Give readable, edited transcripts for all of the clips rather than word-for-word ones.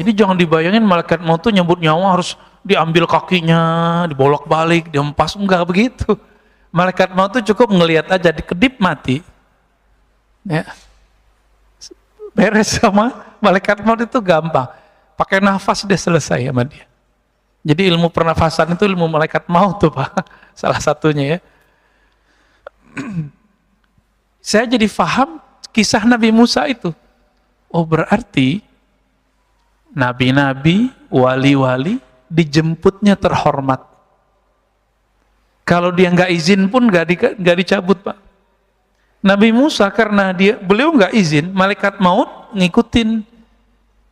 Jadi jangan dibayangin malaikat maut tuh nyebut nyawa harus diambil kakinya, dibolak-balik, dihempas, enggak begitu. Malaikat maut tuh cukup ngelihat aja, dikedip mati. Ya. Beres sama malaikat maut itu gampang. Pakai nafas dia selesai sama dia. Jadi ilmu pernafasan itu ilmu malaikat maut tuh Pak. Salah satunya ya. Saya jadi paham kisah Nabi Musa itu. Oh berarti nabi-nabi, wali-wali dijemputnya terhormat. Kalau dia nggak izin pun nggak dicabut Pak. Nabi Musa karena beliau nggak izin, malaikat maut ngikutin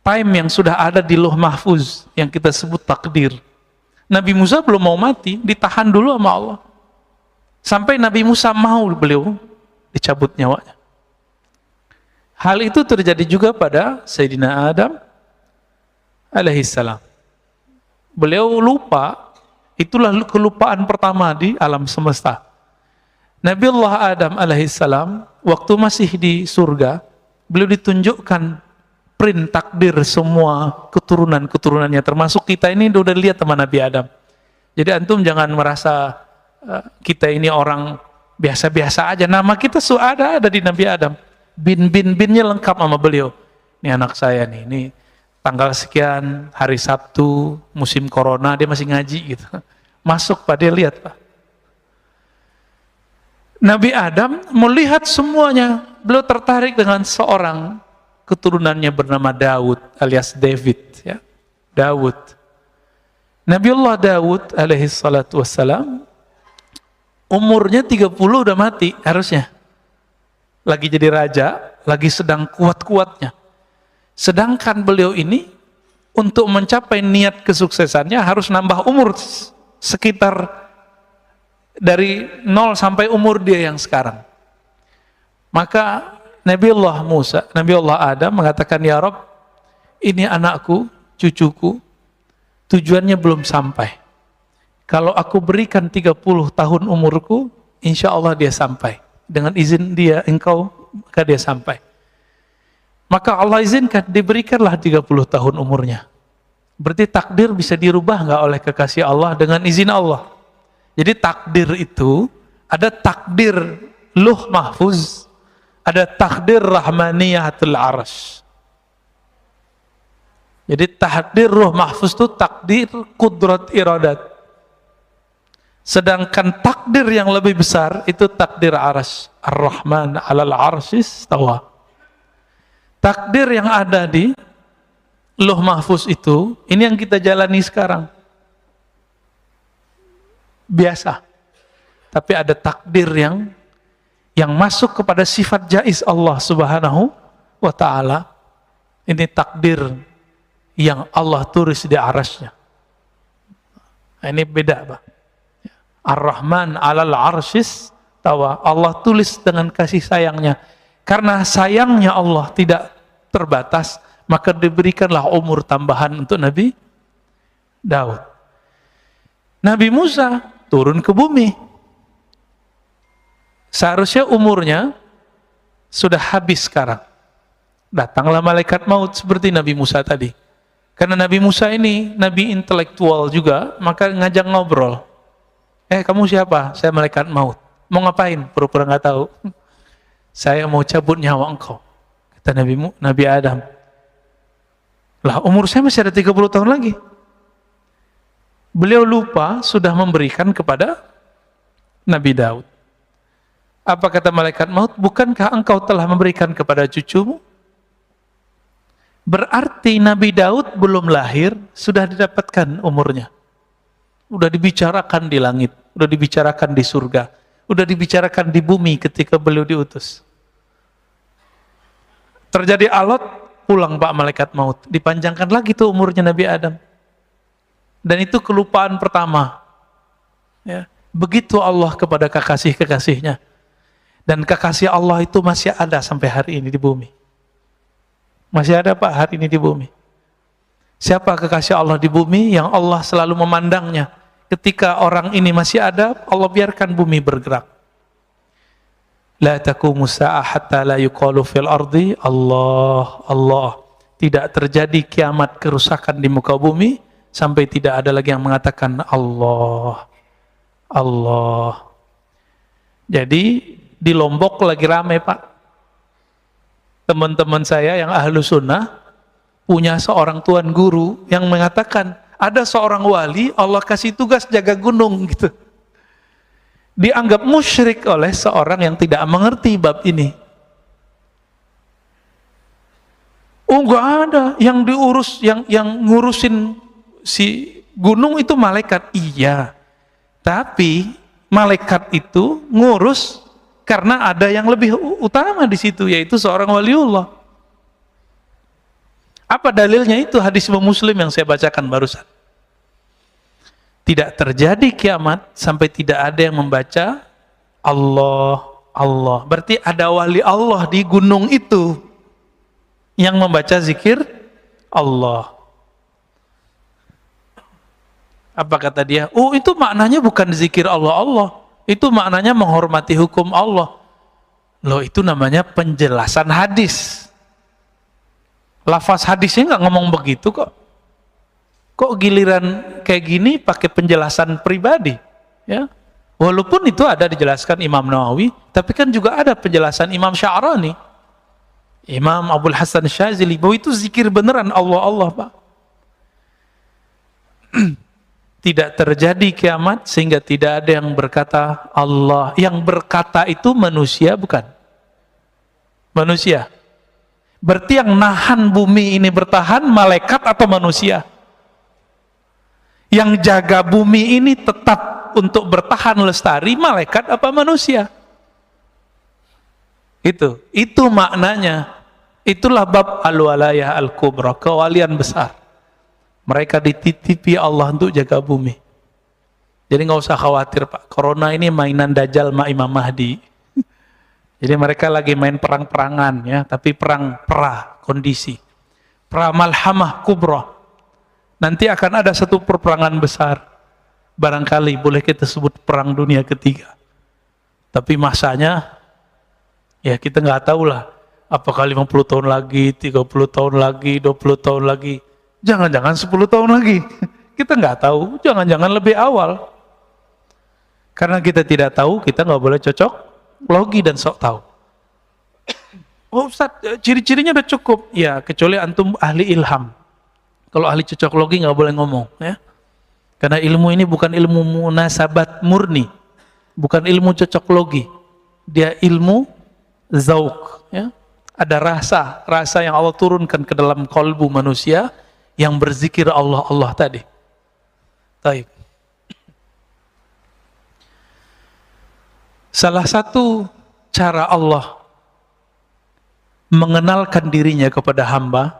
time yang sudah ada di Lauh Mahfuz yang kita sebut takdir. Nabi Musa belum mau mati, ditahan dulu sama Allah. Sampai Nabi Musa mau beliau dicabut nyawanya. Hal itu terjadi juga pada Sayyidina Adam alaihissalam. Beliau lupa, itulah kelupaan pertama di alam semesta. Nabi Allah Adam alaihissalam waktu masih di surga, beliau ditunjukkan print takdir semua keturunan-keturunannya, termasuk kita ini udah lihat sama Nabi Adam. Jadi antum jangan merasa kita ini orang biasa-biasa aja. Nama kita ada di Nabi Adam. Binnya lengkap sama beliau. Ini anak saya nih, ini tanggal sekian, hari Sabtu, musim corona, dia masih ngaji gitu. Masuk Pak, dia lihat Pak. Nabi Adam melihat semuanya, beliau tertarik dengan seorang keturunannya bernama Daud alias David ya. Daud. Nabiullah Daud alaihi salatu wassalam umurnya 30 udah mati harusnya. Lagi jadi raja, lagi sedang kuat-kuatnya. Sedangkan beliau ini untuk mencapai niat kesuksesannya harus nambah umur sekitar dari 0 sampai umur dia yang sekarang. Maka Nabiullah Musa, Nabiullah Adam mengatakan, ya Rabb, ini anakku, cucuku, tujuannya belum sampai. Kalau aku berikan 30 tahun umurku, insya Allah dia sampai. Dengan izin dia, engkau, maka dia sampai. Maka Allah izinkan, diberikanlah 30 tahun umurnya. Berarti takdir bisa dirubah nggak oleh kekasih Allah dengan izin Allah. Jadi takdir itu, ada takdir Lauh Mahfuz, ada takdir Rahmaniyatul Arsh. Jadi takdir Lauh Mahfuz itu takdir kudrat iradat. Sedangkan takdir yang lebih besar itu takdir Arsh. Ar-Rahman 'alal 'arsyis istawa. Takdir yang ada di Lauh Mahfuz itu, ini yang kita jalani sekarang. Biasa. Tapi ada takdir yang masuk kepada sifat jaiz Allah Subhanahu wa ta'ala. Ini takdir yang Allah tulis di arasnya. Ini beda Pak. Ar-Rahman 'alal 'arsyis tawa. Allah tulis dengan kasih sayangnya. Karena sayangnya Allah tidak terbatas, maka diberikanlah umur tambahan untuk Nabi Daud. Nabi Musa turun ke bumi. Seharusnya umurnya sudah habis sekarang. Datanglah malaikat maut seperti Nabi Musa tadi. Karena Nabi Musa ini Nabi intelektual juga, maka ngajak ngobrol. Kamu siapa? Saya malaikat maut. Mau ngapain? Pura-pura nggak tahu. Saya mau cabut nyawa engkau. Kata Nabi Adam. Lah umur saya masih ada 30 tahun lagi. Beliau lupa sudah memberikan kepada Nabi Daud. Apa kata malaikat maut? Bukankah engkau telah memberikan kepada cucumu? Berarti Nabi Daud belum lahir, sudah didapatkan umurnya. Udah dibicarakan di langit, udah dibicarakan di surga, udah dibicarakan di bumi ketika beliau diutus. Terjadi alot, pulang Pak malaikat maut. Dipanjangkan lagi tuh umurnya Nabi Adam. Dan itu kelupaan pertama. Ya. Begitu Allah kepada kekasih-kekasihnya. Dan kekasih Allah itu masih ada sampai hari ini di bumi. Masih ada Pak hari ini di bumi. Siapa kekasih Allah di bumi yang Allah selalu memandangnya? Ketika orang ini masih ada, Allah biarkan bumi bergerak. La taqumu sa'ah hatta la yuqalu fil ardi Allah, Allah. tidak terjadi kiamat kerusakan di muka bumi sampai tidak ada lagi yang mengatakan Allah. Allah. Jadi di Lombok lagi rame Pak. Teman-teman saya yang ahlu sunnah punya seorang tuan guru yang mengatakan ada seorang wali Allah kasih tugas jaga gunung gitu. Dianggap musyrik oleh seorang yang tidak mengerti bab ini. Oh enggak ada yang diurus, yang ngurusin si gunung itu malaikat. Iya. Tapi malaikat itu ngurus karena ada yang lebih utama di situ, yaitu seorang waliullah. Apa dalilnya? Itu hadis Muslim yang saya bacakan barusan. Tidak terjadi kiamat sampai tidak ada yang membaca Allah, Allah. Berarti ada wali Allah di gunung itu yang membaca zikir Allah. Apa kata dia? Oh itu maknanya bukan zikir Allah, Allah. Itu maknanya menghormati hukum Allah. Loh itu namanya penjelasan hadis. Lafaz hadisnya nggak ngomong begitu kok. Kok giliran kayak gini pakai penjelasan pribadi? Ya, walaupun itu ada dijelaskan Imam Nawawi, tapi kan juga ada penjelasan Imam Sya'rani, Imam Abdul Hasan Syazili, bahwa itu zikir beneran Allah, Allah Pak. Tidak terjadi kiamat sehingga tidak ada yang berkata Allah. Yang berkata itu manusia bukan? Manusia. Berarti yang nahan bumi ini bertahan malaikat atau manusia? Yang jaga bumi ini tetap untuk bertahan lestari malaikat apa manusia? Itu maknanya. Itulah bab al-walayah al-kubra, kewalian besar. Mereka dititipi Allah untuk jaga bumi. Jadi nggak usah khawatir Pak, corona ini mainan Dajjal ma Imam Mahdi. Jadi mereka lagi main perang-perangan ya, tapi perang pra kondisi. Pra malhamah kubra. Nanti akan ada satu perperangan besar. Barangkali boleh kita sebut perang dunia ketiga. Tapi masanya ya kita nggak tahu lah. Apakah 50 tahun lagi, 30 tahun lagi, 20 tahun lagi. Jangan-jangan 10 tahun lagi. Kita nggak tahu, jangan-jangan lebih awal. Karena kita tidak tahu, kita nggak boleh cocok logi dan sok tahu. Oh Ustaz, ciri-cirinya udah cukup. Ya, kecuali antum ahli ilham. Kalau ahli cocok logi nggak boleh ngomong. Ya. Karena ilmu ini bukan ilmu munasabat murni. Bukan ilmu cocok logi. Dia ilmu zauk. Ya. Ada rasa yang Allah turunkan ke dalam kolbu manusia yang berzikir Allah, Allah tadi. Taib. Salah satu cara Allah mengenalkan dirinya kepada hamba,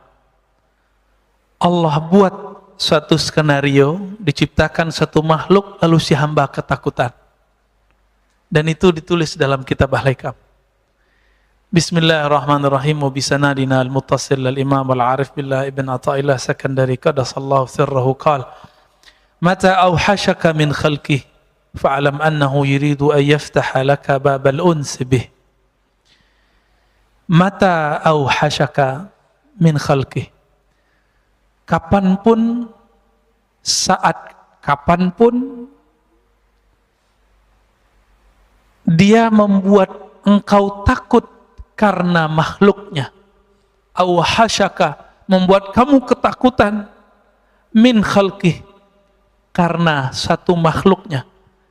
Allah buat suatu skenario, diciptakan satu makhluk, lalu si hamba ketakutan. Dan itu ditulis dalam kitab Al-Hikam. Bismillahirrahmanirrahim. Wa bisanadina al-muttasil al-imam al-arif billah ibn Ata'illah Sakandari qadasallahu sirrahu qala mata awhashaka min khalqih fa'alam annahu yuridu an yaftaha laka babal uns bih. Mata awhashaka min khalqih. Kapanpun, saat kapanpun dia membuat engkau takut karena makhluknya. Awhashaka, membuat kamu ketakutan, min khalqih, karena satu makhluknya.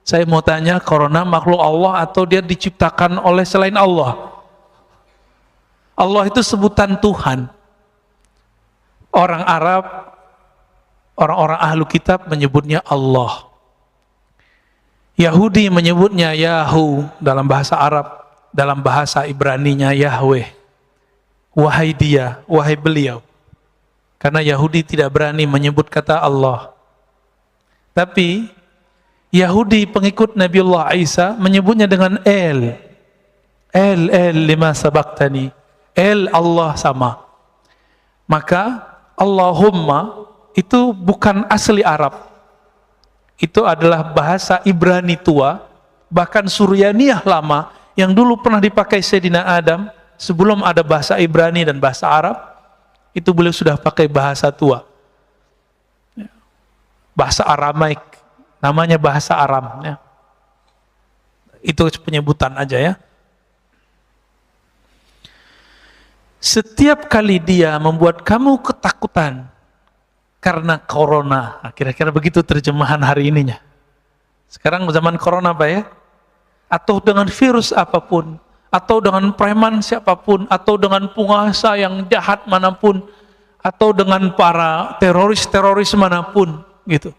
Saya mau tanya, corona makhluk Allah atau dia diciptakan oleh selain Allah? Allah itu sebutan Tuhan. Orang Arab, orang-orang ahlu kitab menyebutnya Allah. Yahudi menyebutnya Yahu dalam bahasa Arab, dalam bahasa Ibraninya Yahweh. Wahai dia, wahai beliau. Karena Yahudi tidak berani menyebut kata Allah. Tapi Yahudi pengikut Nabiullah Isa menyebutnya dengan El lima sabaktani. El Allah sama. Maka Allahumma itu bukan asli Arab. Itu adalah bahasa Ibrani tua, bahkan Suryaniyah lama yang dulu pernah dipakai Sayyidina Adam sebelum ada bahasa Ibrani dan bahasa Arab. Itu beliau sudah pakai bahasa tua. Bahasa Aramaik, namanya bahasa Aram. Ya. Itu penyebutan aja ya. Setiap kali dia membuat kamu ketakutan karena corona, kira-kira begitu terjemahan hari ininya. Sekarang zaman corona Pak ya, atau dengan virus apapun, atau dengan preman siapapun, atau dengan penguasa yang jahat manapun, atau dengan para teroris manapun, gitu.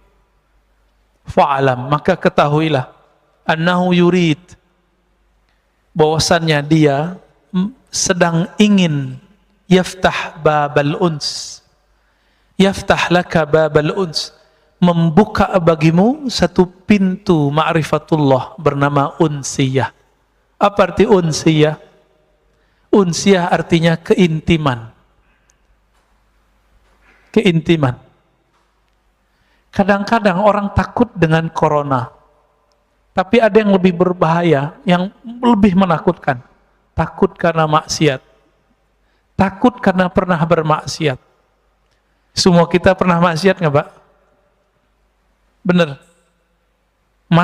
Fa'alam, maka ketahuilah, annahu yurid, bahwasannya dia sedang ingin yaftah babal uns, yaftah laka babal uns, membuka bagimu satu pintu ma'rifatullah bernama unsiyah. Apa arti unsiyah? Unsiyah artinya keintiman. Keintiman. Kadang-kadang orang takut dengan corona, tapi ada yang lebih berbahaya, yang lebih menakutkan. Takut karena maksiat. Takut karena pernah bermaksiat. Semua kita pernah maksiat nggak Pak? Bener.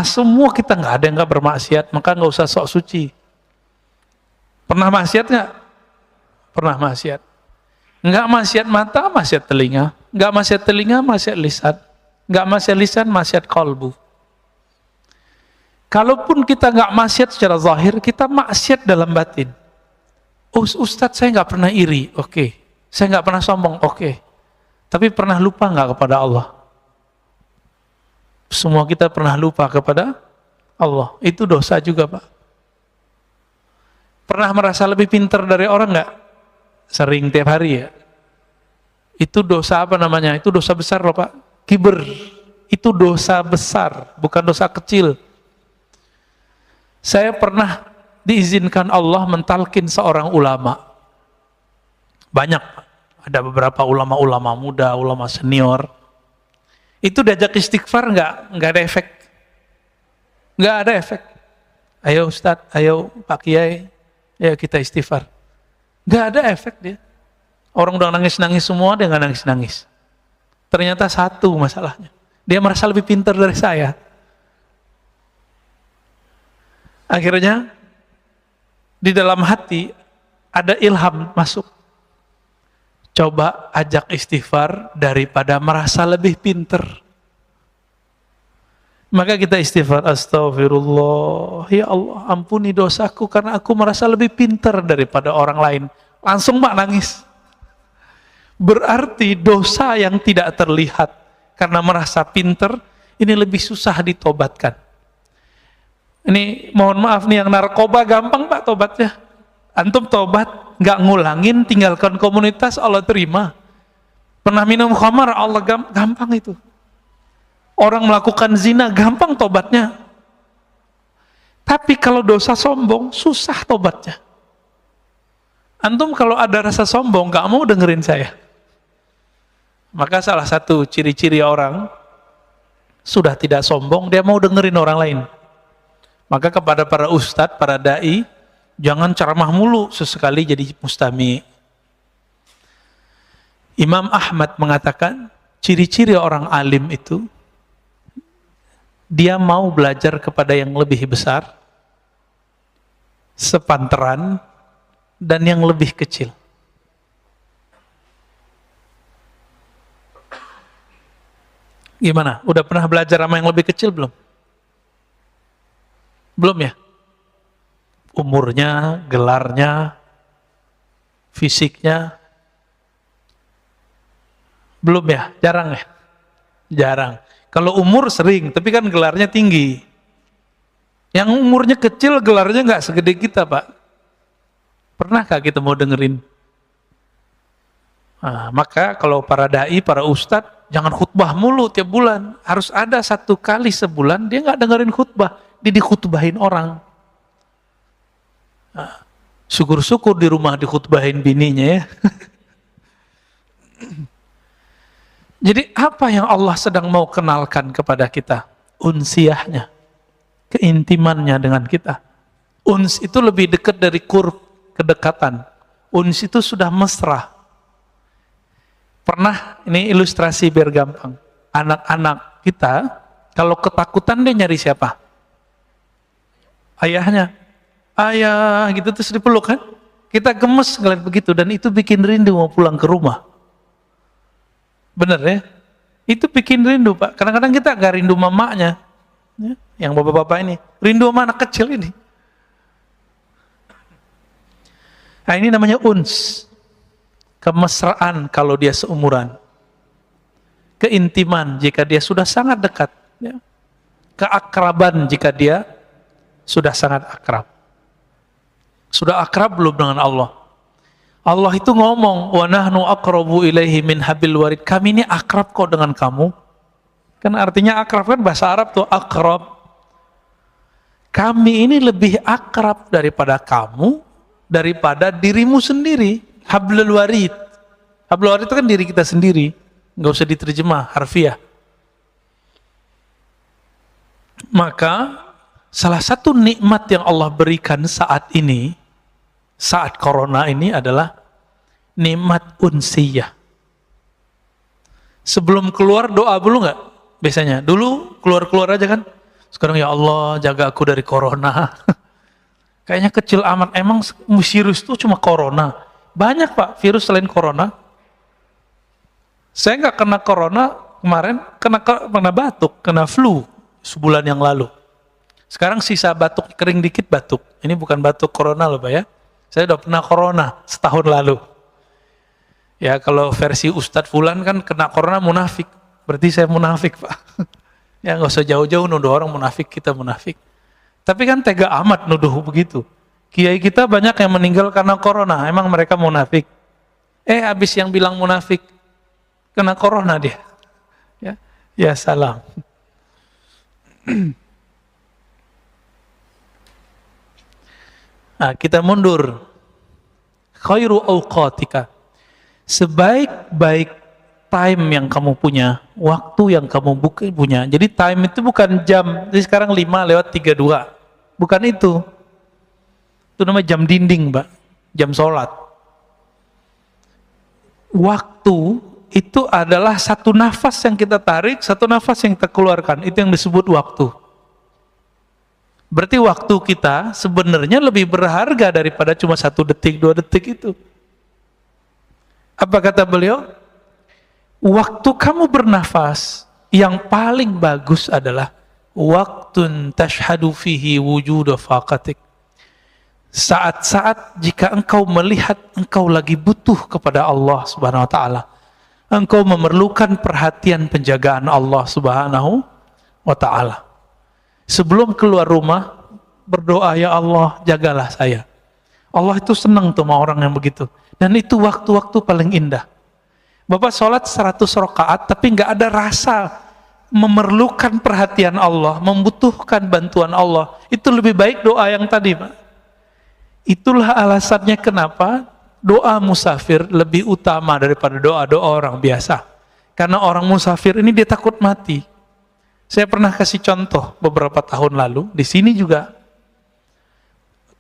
Semua kita nggak ada yang nggak bermaksiat, maka nggak usah sok suci. Pernah maksiat nggak? Pernah maksiat. Nggak maksiat mata, maksiat telinga. Nggak maksiat telinga, maksiat lisan. Nggak maksiat lisan, maksiat kalbu. Kalaupun kita nggak maksiat secara zahir, kita maksiat dalam batin. Ustadz, saya nggak pernah iri, oke. Saya nggak pernah sombong, oke. Tapi pernah lupa nggak kepada Allah? Semua kita pernah lupa kepada Allah. Itu dosa juga Pak. Pernah merasa lebih pintar dari orang nggak? Sering tiap hari ya. Itu dosa apa namanya? Itu dosa besar loh Pak. Kiber. Itu dosa besar, bukan dosa kecil. Saya pernah diizinkan Allah mentalkin seorang ulama. Banyak, ada beberapa ulama-ulama muda, ulama senior. Itu diajak istighfar nggak ada efek. Nggak ada efek. Ayo Ustadz, ayo Pak Kiai, ayo kita istighfar. Nggak ada efek dia. Orang udah nangis-nangis semua, dia nggak nangis-nangis. Ternyata satu masalahnya. Dia merasa lebih pintar dari saya. Akhirnya di dalam hati ada ilham masuk. Coba ajak istighfar daripada merasa lebih pinter. Maka kita istighfar, astagfirullah, ya Allah ampuni dosaku karena aku merasa lebih pinter daripada orang lain. Langsung Mak nangis. Berarti dosa yang tidak terlihat karena merasa pinter ini lebih susah ditobatkan. Ini mohon maaf nih, yang narkoba gampang Pak tobatnya. Antum tobat, nggak ngulangin, tinggalkan komunitas, Allah terima. Pernah minum khamar, Allah gampang itu. Orang melakukan zina, gampang tobatnya. Tapi kalau dosa sombong, susah tobatnya. Antum kalau ada rasa sombong, nggak mau dengerin saya. Maka salah satu ciri-ciri orang sudah tidak sombong, dia mau dengerin orang lain. Maka kepada para ustadz, para da'i, jangan ceramah mulu, sesekali jadi mustami. Imam Ahmad mengatakan, ciri-ciri orang alim itu, dia mau belajar kepada yang lebih besar, sepantaran, dan yang lebih kecil. Gimana? Udah pernah belajar sama yang lebih kecil belum? Belum ya? Umurnya, gelarnya, fisiknya, belum ya? Jarang ya? Jarang. Kalau umur sering, tapi kan gelarnya tinggi. Yang umurnya kecil, gelarnya nggak segede kita Pak. Pernahkah kita mau dengerin? Nah, maka kalau para da'i, para ustadz, jangan khutbah mulu tiap bulan. Harus ada satu kali sebulan, dia nggak dengerin khutbah. Dia dikhutbahin orang. Nah, syukur-syukur di rumah dikhutbahin bininya ya. Jadi apa yang Allah sedang mau kenalkan kepada kita? Unsiyahnya, keintimannya dengan kita. Uns itu lebih dekat dari kurb, kedekatan. Uns itu sudah mesra. Pernah, ini ilustrasi biar gampang. Anak-anak kita, kalau ketakutan dia nyari siapa? Ayahnya. Ayah, gitu terus dipeluk kan? Kita gemes ngeliat begitu, dan itu bikin rindu mau pulang ke rumah. Bener ya? Itu bikin rindu, Pak. Kadang-kadang kita gak rindu mamanya, ya, yang bapak-bapak ini. Rindu sama anak kecil ini. Nah, ini namanya uns. Kemesraan kalau dia seumuran. Keintiman jika dia sudah sangat dekat. Ya. Keakraban jika dia sudah sangat akrab. Sudah akrab belum dengan Allah? Allah itu ngomong, wa nahnu aqrabu ilaihi min habil warid. Kami ini akrab kok dengan kamu. Kan artinya akrab kan bahasa Arab tuh akrab. Kami ini lebih akrab daripada kamu, daripada dirimu sendiri. Hablul warid. Hablul warid itu kan diri kita sendiri. Nggak usah diterjemah harfiah. Maka salah satu nikmat yang Allah berikan saat ini, saat corona ini adalah nikmat unsiyah. Sebelum keluar doa dulu nggak? Biasanya dulu keluar aja kan. Sekarang ya Allah jaga aku dari corona. Kayaknya kecil amat. Emang virus itu cuma corona? Banyak Pak virus selain corona. Saya nggak kena corona kemarin, kena batuk, kena flu sebulan yang lalu. Sekarang sisa batuk kering dikit batuk. Ini bukan batuk corona loh Pak ya. Saya udah pernah corona setahun lalu. Ya kalau versi Ustadz Fulan kan kena corona munafik. Berarti saya munafik Pak. Ya nggak usah jauh-jauh nuduh orang munafik, kita munafik. Tapi kan tega amat nuduh begitu. Kiai kita banyak yang meninggal karena corona. Emang mereka munafik? Habis yang bilang munafik kena corona dia. Ya salam. Nah, kita mundur. Khairu awqatika. Sebaik-baik time yang kamu punya, waktu yang kamu punya. Jadi time itu bukan jam. Jadi sekarang 5:32. Bukan itu. Itu namanya jam dinding, Mbak. Jam sholat. Waktu itu adalah satu nafas yang kita tarik, satu nafas yang kita keluarkan. Itu yang disebut waktu. Berarti waktu kita sebenarnya lebih berharga daripada cuma 1 detik, 2 detik itu. Apa kata beliau? Waktu kamu bernafas, yang paling bagus adalah waktun tashhadu fihi wujuda faqatik. Saat-saat jika engkau melihat engkau lagi butuh kepada Allah Subhanahu wa taala. Engkau memerlukan perhatian penjagaan Allah Subhanahu wa taala. Sebelum keluar rumah, berdoa, ya Allah, jagalah saya. Allah itu senang tuh sama orang yang begitu. Dan itu waktu-waktu paling indah. Bapak sholat 100 rakaat, tapi nggak ada rasa memerlukan perhatian Allah, membutuhkan bantuan Allah. Itu lebih baik doa yang tadi, Pak. Itulah alasannya kenapa doa musafir lebih utama daripada doa-doa orang biasa. Karena orang musafir ini dia takut mati. Saya pernah kasih contoh beberapa tahun lalu, di sini juga.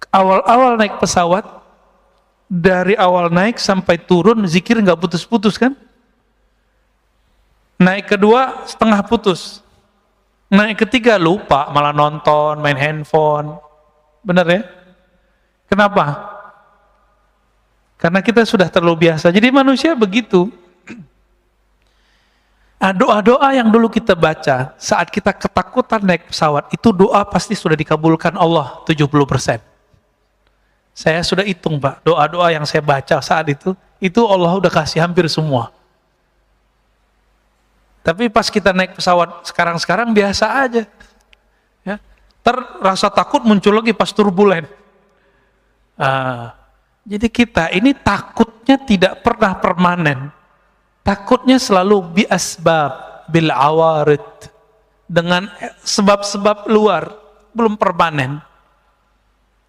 Awal-awal naik pesawat, dari awal naik sampai turun, zikir nggak putus-putus kan? Naik kedua, setengah putus. Naik ketiga, lupa, malah nonton, main handphone. Benar ya? Kenapa? Karena kita sudah terlalu biasa. Jadi manusia begitu. Doa-doa yang dulu kita baca saat kita ketakutan naik pesawat, itu doa pasti sudah dikabulkan Allah 70%. Saya sudah hitung Pak, doa-doa yang saya baca saat itu Allah udah kasih hampir semua. Tapi pas kita naik pesawat sekarang biasa aja. Ya. Rasa takut muncul lagi pas turbulen. Jadi kita ini takutnya tidak pernah permanen. Takutnya selalu bi asbab bil awarid, dengan sebab-sebab luar, belum permanen.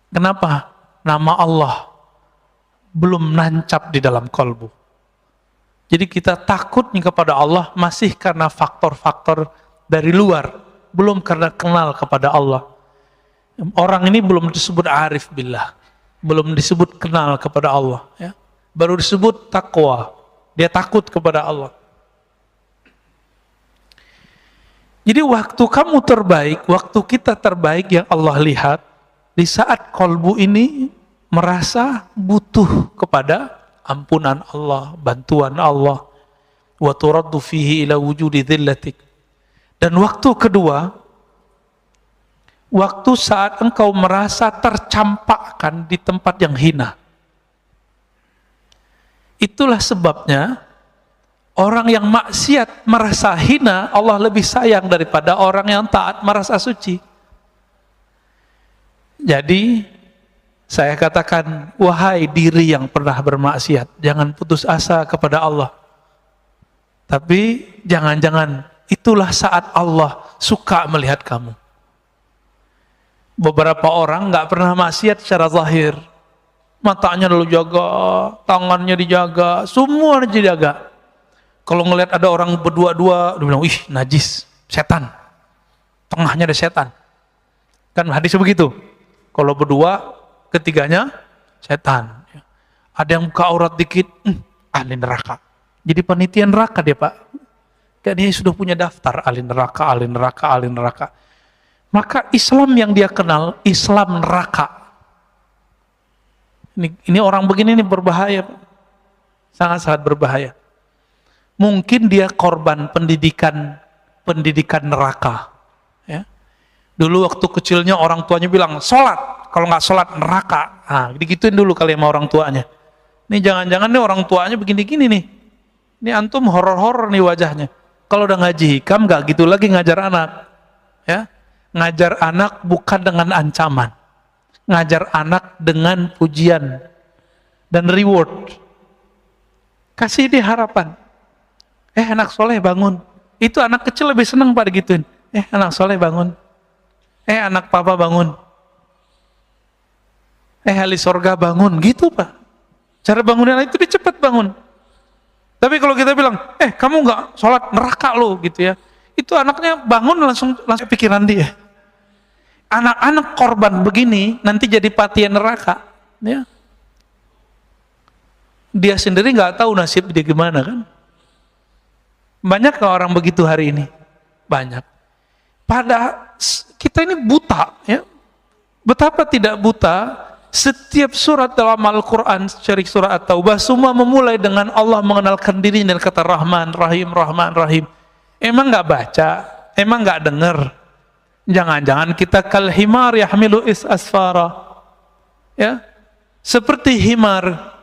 Kenapa? Nama Allah belum nancap di dalam kalbu. Jadi kita takutnya kepada Allah masih karena faktor-faktor dari luar, belum karena kenal kepada Allah. Orang ini belum disebut arif billah, belum disebut kenal kepada Allah, ya. Baru disebut takwa. Dia takut kepada Allah. Jadi waktu kamu terbaik, waktu kita terbaik yang Allah lihat, di saat kolbu ini merasa butuh kepada ampunan Allah, bantuan Allah. Wa turaddu fihi ila wujudi dhillatik. Dan waktu kedua, waktu saat engkau merasa tercampakkan di tempat yang hina. Itulah sebabnya orang yang maksiat merasa hina, Allah lebih sayang daripada orang yang taat merasa suci. Jadi saya katakan, wahai diri yang pernah bermaksiat, jangan putus asa kepada Allah. Tapi jangan-jangan itulah saat Allah suka melihat kamu. Beberapa orang nggak pernah maksiat secara zahir, matanya lu jaga, tangannya dijaga, semua dijaga. Kalau ngelihat ada orang berdua-dua, dia bilang, ih najis, setan, tengahnya ada setan. Kan hadis begitu. Kalau berdua, ketiganya setan. Ada yang buka aurat dikit, ahli neraka. Jadi panitia neraka dia, Pak. Kayak dia sudah punya daftar ahli neraka, ahli neraka, ahli neraka. Maka Islam yang dia kenal, Islam neraka. Ini orang begini ini berbahaya, Pak. Sangat-sangat berbahaya. Mungkin dia korban pendidikan neraka. Ya. Dulu waktu kecilnya orang tuanya bilang, sholat. Kalau nggak sholat neraka. Nah, digituin dulu kali sama orang tuanya. Ini jangan-jangan nih orang tuanya begini-gini nih. Ini antum horor-horor nih wajahnya. Kalau udah ngaji hikam nggak gitu lagi ngajar anak. Ya. Ngajar anak bukan dengan ancaman. Ngajar anak dengan pujian dan reward. Kasih dia harapan. Anak soleh bangun. Itu anak kecil lebih senang pada gituin. Anak soleh bangun. Anak papa bangun. Ahli sorga bangun. Gitu, Pak. Cara bangunin itu dia cepat bangun. Tapi kalau kita bilang, kamu nggak sholat neraka lo gitu ya. Itu anaknya bangun langsung pikiran dia. Anak-anak korban begini nanti jadi patian neraka. Ya. Dia sendiri nggak tahu nasib dia gimana kan. Banyak orang begitu hari ini? Banyak. Pada kita ini buta, ya. Betapa tidak buta, setiap surat dalam Al-Quran, syirik surat At-Taubah, semua memulai dengan Allah mengenalkan diri dan kata Rahman, Rahim, Rahman, Rahim. Emang nggak baca? Emang nggak dengar? Jangan-jangan kita kal himar yahmilu asfara. Ya. Seperti himar.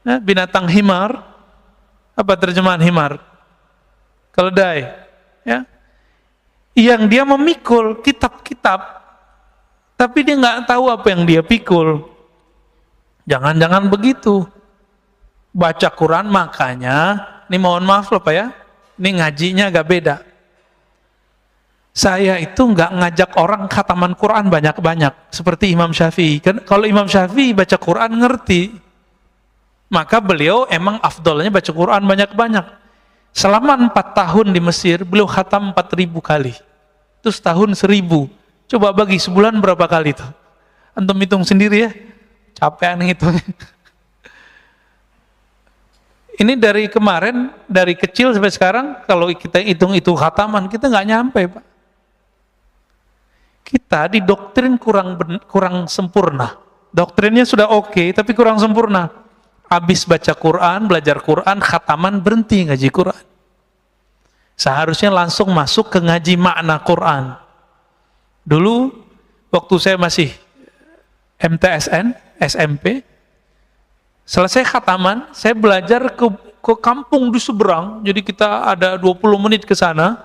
Ya, binatang himar. Apa terjemahan himar? Keledai, ya, yang dia memikul kitab-kitab, tapi dia nggak tahu apa yang dia pikul. Jangan-jangan begitu. Baca Quran makanya, ini mohon maaf loh Pak ya, ini ngajinya agak beda. Saya itu nggak ngajak orang khataman Quran banyak-banyak, seperti Imam Syafi'i. Kan kalau Imam Syafi'i baca Quran ngerti, maka beliau emang afdolnya baca Quran banyak-banyak. Selama 4 tahun di Mesir, beliau khatam 4.000 kali. Itu setahun 1.000. Coba bagi sebulan berapa kali itu? Antum hitung sendiri ya. Capean ngitungnya. Ini dari kemarin, dari kecil sampai sekarang, kalau kita hitung itu khataman, kita nggak nyampe, Pak. Kita didoktrin kurang sempurna. Doktrinnya sudah oke, tapi kurang sempurna. Habis baca Quran, belajar Quran, khataman, berhenti ngaji Quran. Seharusnya langsung masuk ke ngaji makna Quran. Dulu, waktu saya masih MTSN, SMP, selesai khataman, saya belajar ke kampung di seberang, jadi kita ada 20 menit ke sana.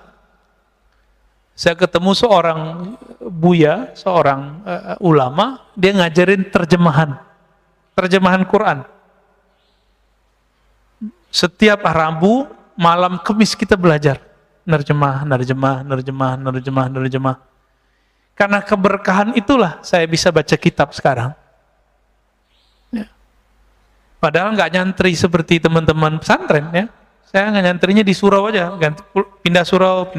Saya ketemu seorang buya, seorang ulama, dia ngajarin terjemahan Quran. Setiap Rabu, malam Kamis kita belajar. Nerjemah. Karena keberkahan itulah saya bisa baca kitab sekarang. Ya. Padahal nggak nyantri seperti teman-teman pesantren ya. Saya nggak nyantrinya di surau aja, pindah surau,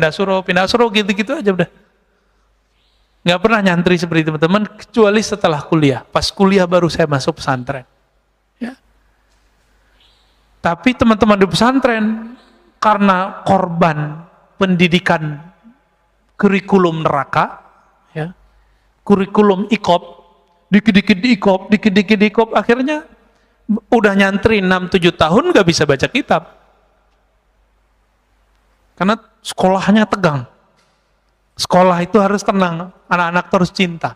gitu-gitu aja udah. Nggak pernah nyantri seperti teman-teman, kecuali setelah kuliah. Pas kuliah baru saya masuk pesantren. Ya. Tapi teman-teman di pesantren, karena korban pendidikan kurikulum neraka, ya, kurikulum ikop, dikit-dikit diikop, akhirnya udah nyantri 6-7 tahun gak bisa baca kitab. Karena sekolahnya tegang. Sekolah itu harus tenang, anak-anak terus cinta.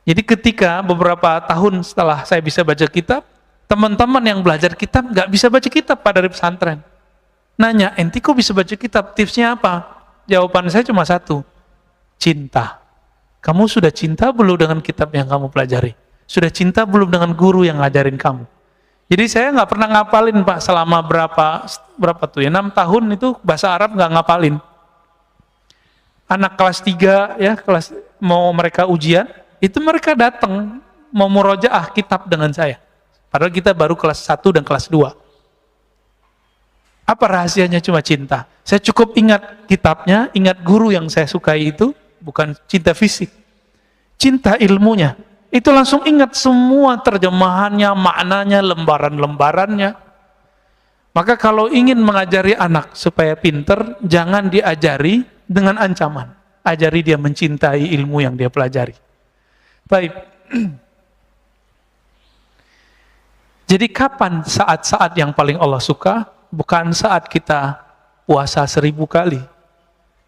Jadi ketika beberapa tahun setelah saya bisa baca kitab, teman-teman yang belajar kitab gak bisa baca kitab Pak dari pesantren. Nanya, enti kok bisa baca kitab? Tipsnya apa? Jawaban saya cuma satu, cinta. Kamu sudah cinta belum dengan kitab yang kamu pelajari? Sudah cinta belum dengan guru yang ngajarin kamu? Jadi saya nggak pernah ngapalin Pak selama berapa tuh ya, 6 tahun itu bahasa Arab nggak ngapalin. Anak kelas 3 ya, mau mereka ujian, itu mereka datang mau murojaah kitab dengan saya. Padahal kita baru kelas 1 dan kelas 2. Apa rahasianya? Cuma cinta. Saya cukup ingat kitabnya, ingat guru yang saya sukai itu, bukan cinta fisik. Cinta ilmunya. Itu langsung ingat semua terjemahannya, maknanya, lembaran-lembarannya. Maka kalau ingin mengajari anak supaya pinter, jangan diajari dengan ancaman. Ajari dia mencintai ilmu yang dia pelajari. Baik. Jadi kapan saat-saat yang paling Allah suka? Bukan saat kita puasa 1000 kali,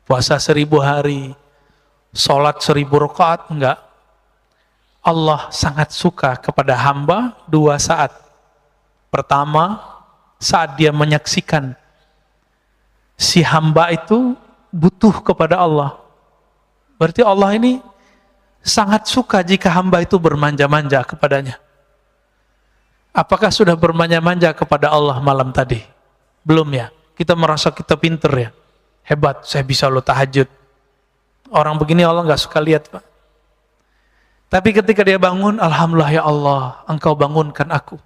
puasa 1000 hari, sholat 1000 rakaat, enggak. Allah sangat suka kepada hamba 2 saat. Pertama, saat dia menyaksikan si hamba itu butuh kepada Allah. Berarti Allah ini sangat suka jika hamba itu bermanja-manja kepadanya. Apakah sudah bermanja-manja kepada Allah malam tadi? Belum ya? Kita merasa kita pinter ya? Hebat, saya bisa lo tahajud. Orang begini Allah nggak suka lihat Pak. Tapi ketika dia bangun, alhamdulillah ya Allah, Engkau bangunkan aku.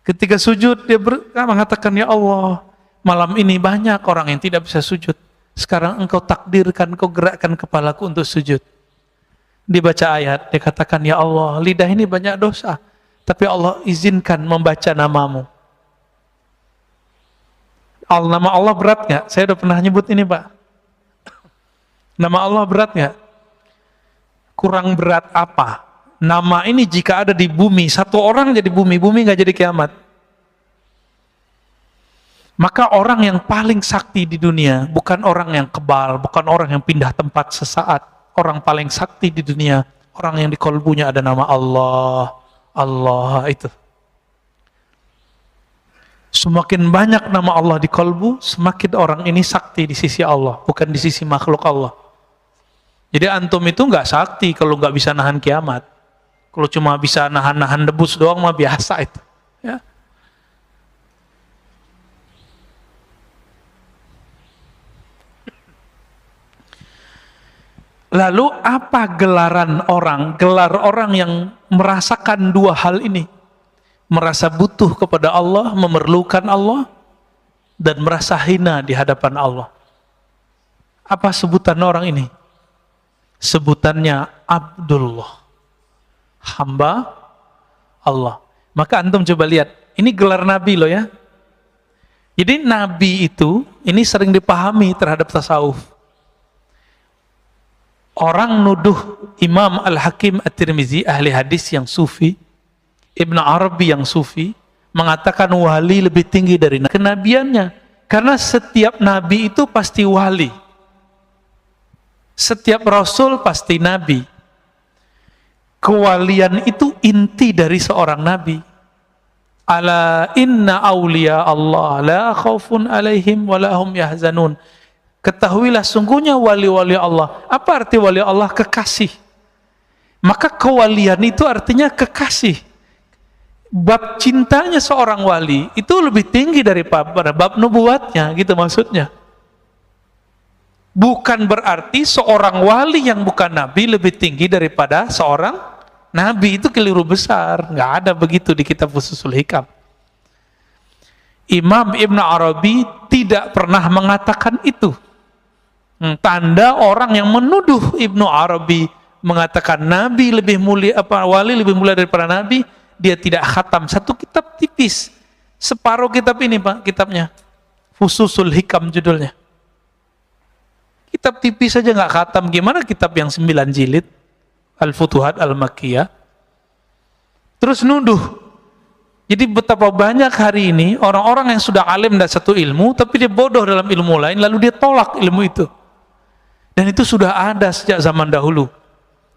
Ketika sujud, dia mengatakan, ya Allah, malam ini banyak orang yang tidak bisa sujud. Sekarang Engkau takdirkan, Engkau gerakkan kepalaku untuk sujud. Dibaca ayat, dia katakan, ya Allah, lidah ini banyak dosa. Tapi Allah izinkan membaca namamu. Nama Allah berat nggak? Saya udah pernah nyebut ini Pak. Nama Allah berat nggak? Kurang berat apa? Nama ini jika ada di bumi, satu orang jadi bumi nggak jadi kiamat. Maka orang yang paling sakti di dunia, bukan orang yang kebal, bukan orang yang pindah tempat sesaat. Orang paling sakti di dunia, orang yang di kolbunya ada nama Allah. Allah itu. Semakin banyak nama Allah di kolbu, semakin orang ini sakti di sisi Allah, bukan di sisi makhluk Allah. Jadi antum itu nggak sakti kalau nggak bisa nahan kiamat. Kalau cuma bisa nahan-nahan debus doang mah biasa itu. Ya. Lalu apa gelaran orang? Gelar orang yang merasakan 2 hal ini. Merasa butuh kepada Allah, memerlukan Allah, dan merasa hina di hadapan Allah. Apa sebutan orang ini? Sebutannya Abdullah, hamba Allah. Maka antum coba lihat, ini gelar Nabi loh ya. Jadi Nabi itu, ini sering dipahami terhadap tasawuf. Orang nuduh Imam Al-Hakim At-Tirmizi, ahli hadis yang sufi, Ibn Arabi yang sufi, mengatakan wali lebih tinggi dari kenabiannya. Karena setiap nabi itu pasti wali. Setiap rasul pasti nabi. Kewalian itu inti dari seorang nabi. Ala inna awliya Allah la khaufun alaihim wa la hum yahzanun. Ketahuilah sungguhnya wali-wali Allah. Apa arti wali Allah? Kekasih. Maka kewalian itu artinya kekasih. Bab cintanya seorang wali itu lebih tinggi daripada bab nubuatnya, gitu maksudnya. Bukan berarti seorang wali yang bukan nabi lebih tinggi daripada seorang nabi, itu keliru besar. Nggak ada begitu di kitab Fususul Hikam. Imam Ibn Arabi tidak pernah mengatakan itu. Tanda orang yang menuduh Ibn Arabi mengatakan nabi lebih mulia, wali lebih mulia daripada nabi, dia tidak khatam satu kitab tipis, Separuh kitab ini Pak, kitabnya. Fususul Hikam judulnya. Kitab tipis saja nggak khatam, gimana kitab yang 9 jilid? Al-Futuhat Al-Makkiyah. Terus nuduh. Jadi betapa banyak hari ini orang-orang yang sudah alim dan satu ilmu, tapi dia bodoh dalam ilmu lain, lalu dia tolak ilmu itu. Dan itu sudah ada sejak zaman dahulu.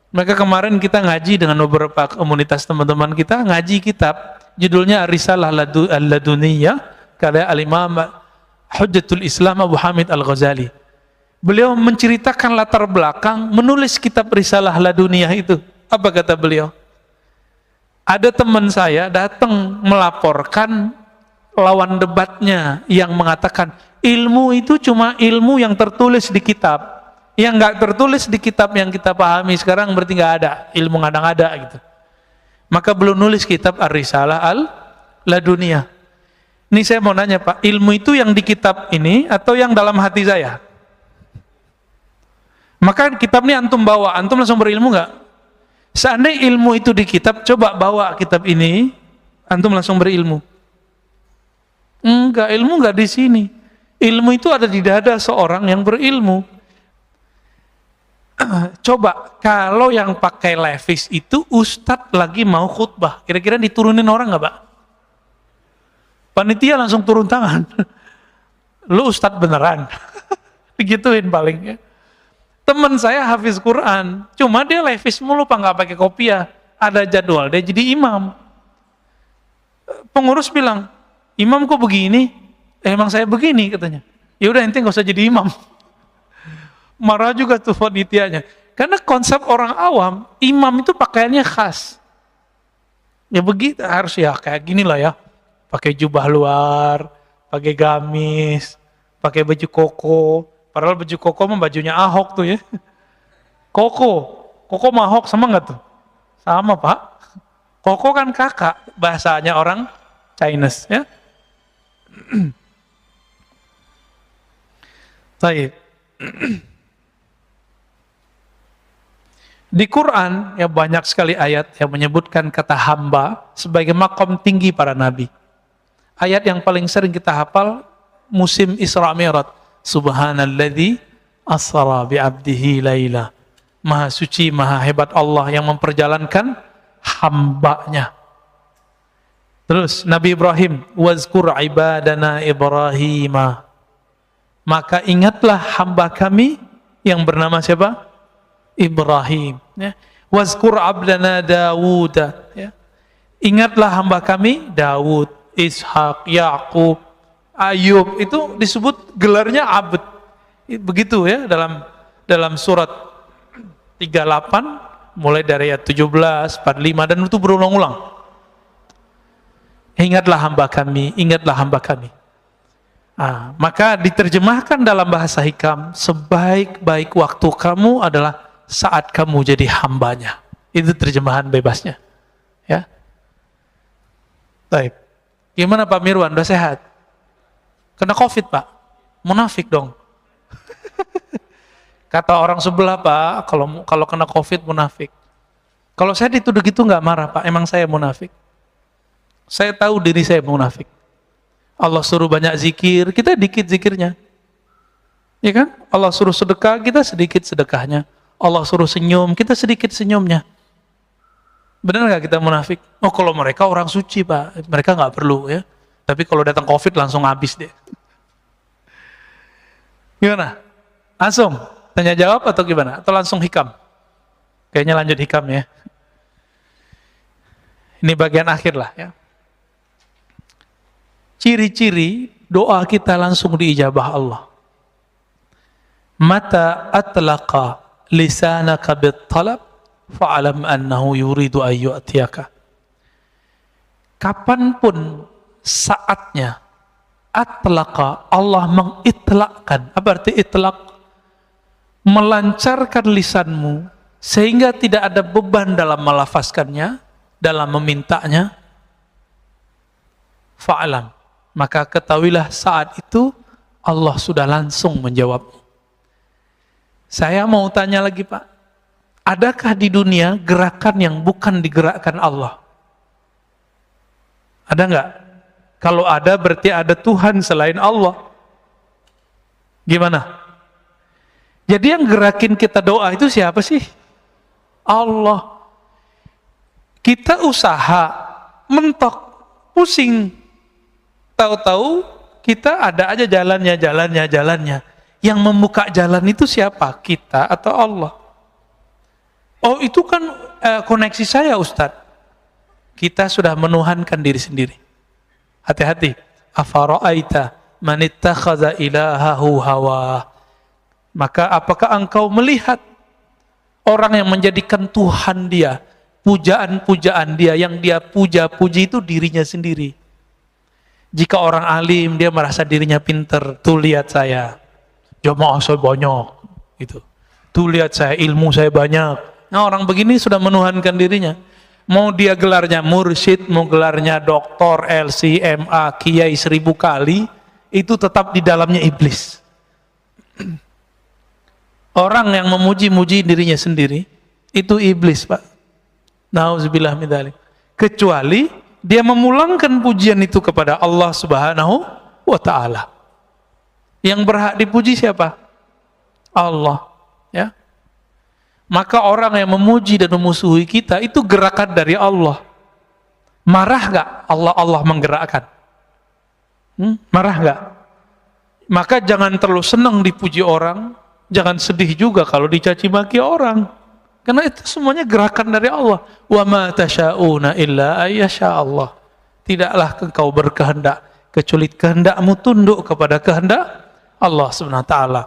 Maka kemarin kita ngaji dengan beberapa komunitas teman-teman kita, ngaji kitab, judulnya Risalah Al-Laduniyah, karya Al-Imam Hujjatul Islam Abu Hamid Al-Ghazali. Beliau menceritakan latar belakang menulis kitab Risalah Laduniyah itu. Apa kata beliau? Ada teman saya datang melaporkan lawan debatnya yang mengatakan ilmu itu cuma ilmu yang tertulis di kitab. Yang nggak tertulis di kitab yang kita pahami sekarang berarti nggak ada, ilmu ngada-ngada gitu. Maka belum nulis kitab Ar-Risalah Al-Laduniyah. Ini saya mau nanya Pak, ilmu itu yang di kitab ini atau yang dalam hati saya? Maka kitab ini antum bawa, antum langsung berilmu nggak? Seandainya ilmu itu di kitab, coba bawa kitab ini, antum langsung berilmu. Enggak, ilmu enggak di sini. Ilmu itu ada di dada seorang yang berilmu. Coba, kalau yang pakai levis itu ustadz lagi mau khutbah, kira-kira diturunin orang nggak Pak? Panitia langsung turun tangan. Lu ustadz beneran. Digituin paling ya. Teman saya hafiz Quran, cuma dia levis mulu Pak, nggak pakai kopiah. Ada jadwal, dia jadi imam. Pengurus bilang, imam kok begini? Emang saya begini katanya. Ya udah ente nggak usah jadi imam. Marah juga tuh panitianya. Karena konsep orang awam, imam itu pakaiannya khas. Ya begitu, harus ya kayak gini lah ya. Pakai jubah luar, pakai gamis, pakai baju koko. Padahal baju koko mah bajunya Ahok tuh ya. Koko mah Ahok sama nggak tuh? Sama Pak. Koko kan kakak, bahasanya orang Chinese ya. Baik. Di Quran ya banyak sekali ayat yang menyebutkan kata hamba sebagai makom tinggi para nabi. Ayat yang paling sering kita hafal musim Isra Mi'raj. Subhanalladzi asra bi'abdihi laila. Maha suci, maha hebat Allah yang memperjalankan hambanya. Terus Nabi Ibrahim, wazkur ibadana Ibrahim. Maka ingatlah hamba kami yang bernama siapa? Ibrahim. Ya. Wazkur abdana Dawud. Ya. Ingatlah hamba kami Dawud, Ishak, Yakub, Ayub, itu disebut gelarnya abd. Begitu ya dalam surat 38 mulai dari ayat 17, 45 dan itu berulang-ulang. Ingatlah hamba kami, ingatlah hamba kami. Maka diterjemahkan dalam bahasa hikam, sebaik-baik waktu kamu adalah saat kamu jadi hambanya. Itu terjemahan bebasnya. Ya. Baik. Gimana Pak Mirwan, udah sehat? Kena COVID Pak, munafik dong. Kata orang sebelah Pak, kalau kena COVID munafik. Kalau saya dituduh gitu nggak marah Pak, emang saya munafik. Saya tahu diri saya munafik. Allah suruh banyak zikir, kita dikit zikirnya. Ya kan? Allah suruh sedekah, kita sedikit sedekahnya. Allah suruh senyum, kita sedikit senyumnya. Benar nggak kita munafik? Oh kalau mereka orang suci Pak, mereka nggak perlu ya. Tapi kalau datang COVID langsung habis deh. Gimana? Langsung tanya jawab atau gimana? Atau langsung hikam? Kayaknya lanjut hikam ya. Ini bagian akhir lah ya. Ciri-ciri doa kita langsung diijabah Allah. Mata atlaqa lisanaka bit-talab fa'alam annahu yuridu an yu'tiyaka. Kapanpun saatnya atlaqa, Allah mengitlakkan. Apa arti itlak? Melancarkan lisanmu sehingga tidak ada beban dalam melafazkannya, dalam memintanya. Fa'alam, maka ketahuilah saat itu Allah sudah langsung menjawab. Saya mau tanya lagi Pak, adakah di dunia gerakan yang bukan digerakkan Allah? Ada nggak? Kalau ada berarti ada Tuhan selain Allah. Gimana? Jadi yang gerakin kita doa itu siapa sih? Allah. Kita usaha, mentok, pusing. Tahu-tahu kita ada aja jalannya. Yang membuka jalan itu siapa? Kita atau Allah? Oh itu kan koneksi saya Ustadz. Kita sudah menuhankan diri sendiri. Hati-hati. Afara'aita manittakhadha ilahahu hawa. Maka apakah engkau melihat orang yang menjadikan Tuhan dia, pujaan-pujaan dia, yang dia puja-puji itu dirinya sendiri. Jika orang alim, dia merasa dirinya pinter. Tuh lihat saya, jamaah saya banyak. Gitu. Tuh lihat saya, ilmu saya banyak. Nah orang begini sudah menuhankan dirinya. Mau dia gelarnya mursyid, mau gelarnya doktor, LC, MA, kiai 1000 kali, itu tetap di dalamnya iblis. Orang yang memuji-muji dirinya sendiri, itu iblis, Pak. Nauzubillah min dzalik. Kecuali dia memulangkan pujian itu kepada Allah Subhanahu wa ta'ala. Yang berhak dipuji siapa? Allah. Ya. Maka orang yang memuji dan memusuhi kita, itu gerakan dari Allah. Marah gak Allah menggerakkan? Marah gak? Maka jangan terlalu senang dipuji orang, jangan sedih juga kalau dicaci maki orang. Karena itu semuanya gerakan dari Allah. Wa ma tasyauna illa ayyasha Allah. Tidaklah engkau berkehendak kecuali kehendakmu tunduk kepada kehendak Allah Subhanahu wa taala.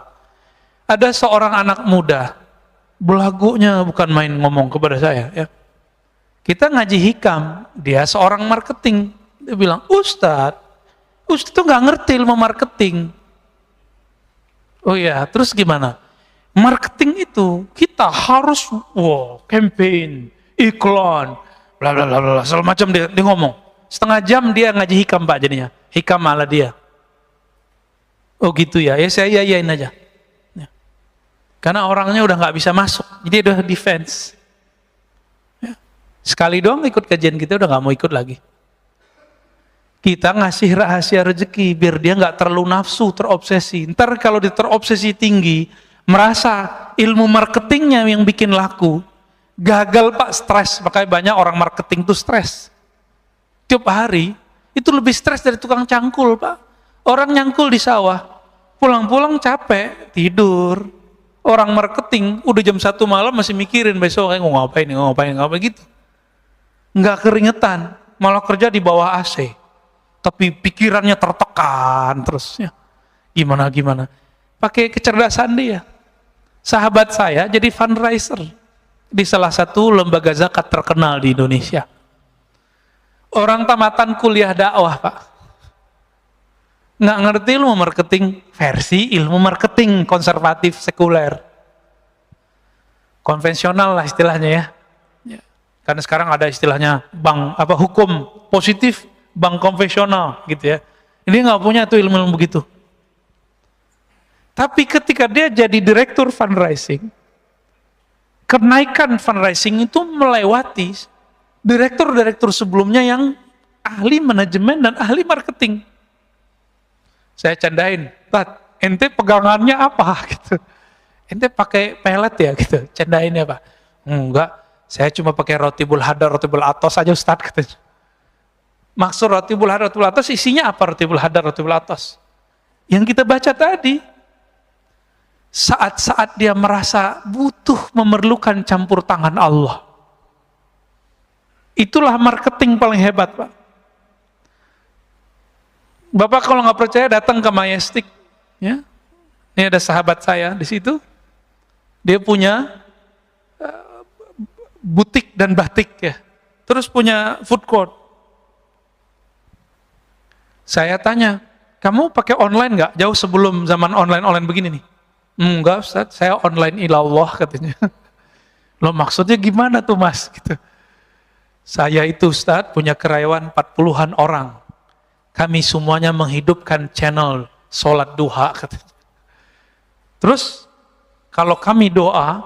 Ada seorang anak muda, belagunya bukan main ngomong kepada saya, ya. Kita ngaji hikam, dia seorang marketing. Dia bilang, Ustadz itu nggak ngerti ilmu marketing. Oh iya, terus gimana? Marketing itu kita harus campaign, iklan, bla bla bla bla, segala macam dia ngomong. Setengah jam dia ngaji hikam Pak jadinya. Hikam malah dia. Oh gitu ya, saya yain aja. Ya. Karena orangnya udah nggak bisa masuk, jadi udah defense. Ya. Sekali doang ikut kajian kita udah nggak mau ikut lagi. Kita ngasih rahasia rezeki biar dia nggak terlalu nafsu, terobsesi. Ntar kalau dia terobsesi tinggi, merasa ilmu marketingnya yang bikin laku, gagal Pak, stres. Makanya banyak orang marketing tuh stres. Tiap hari itu lebih stres dari tukang cangkul Pak. Orang nyangkul di sawah, pulang-pulang capek, tidur. Orang marketing udah jam 1 malam masih mikirin besok mau ngapain gitu. Nggak keringetan, malah kerja di bawah AC. Tapi pikirannya tertekan terus ya. Gimana? Pakai kecerdasan dia. Sahabat saya jadi fundraiser di salah satu lembaga zakat terkenal di Indonesia. Orang tamatan kuliah dakwah, Pak. Nggak ngerti ilmu marketing, versi ilmu marketing konservatif sekuler. Konvensional lah istilahnya ya. Karena sekarang ada istilahnya hukum positif, bank konvensional gitu ya. Ini nggak punya tuh ilmu begitu. Tapi ketika dia jadi direktur fundraising, kenaikan fundraising itu melewati direktur-direktur sebelumnya yang ahli manajemen dan ahli marketing. Saya candain, Tat, ente pegangannya apa gitu? Ente pakai pelet ya gitu? Candainnya Pak? Enggak, saya cuma pakai roti bulhadar, roti bulatos aja Ustaz katanya. Maksud roti bulhadar, roti bulatos isinya apa roti bulhadar, roti bulatos? Yang kita baca tadi, saat-saat dia merasa butuh memerlukan campur tangan Allah. Itulah marketing paling hebat, Pak. Bapak kalau nggak percaya datang ke Majestic, ya. Ini ada sahabat saya di situ. Dia punya butik dan batik ya. Terus punya food court. Saya tanya, kamu pakai online nggak? Jauh sebelum zaman online begini nih. Enggak Ustaz, saya online ilallah katanya. Loh maksudnya gimana tuh Mas? Gitu. Saya itu Ustaz punya karyawan 40-an orang. Kami semuanya menghidupkan channel sholat duha katanya. Terus kalau kami doa,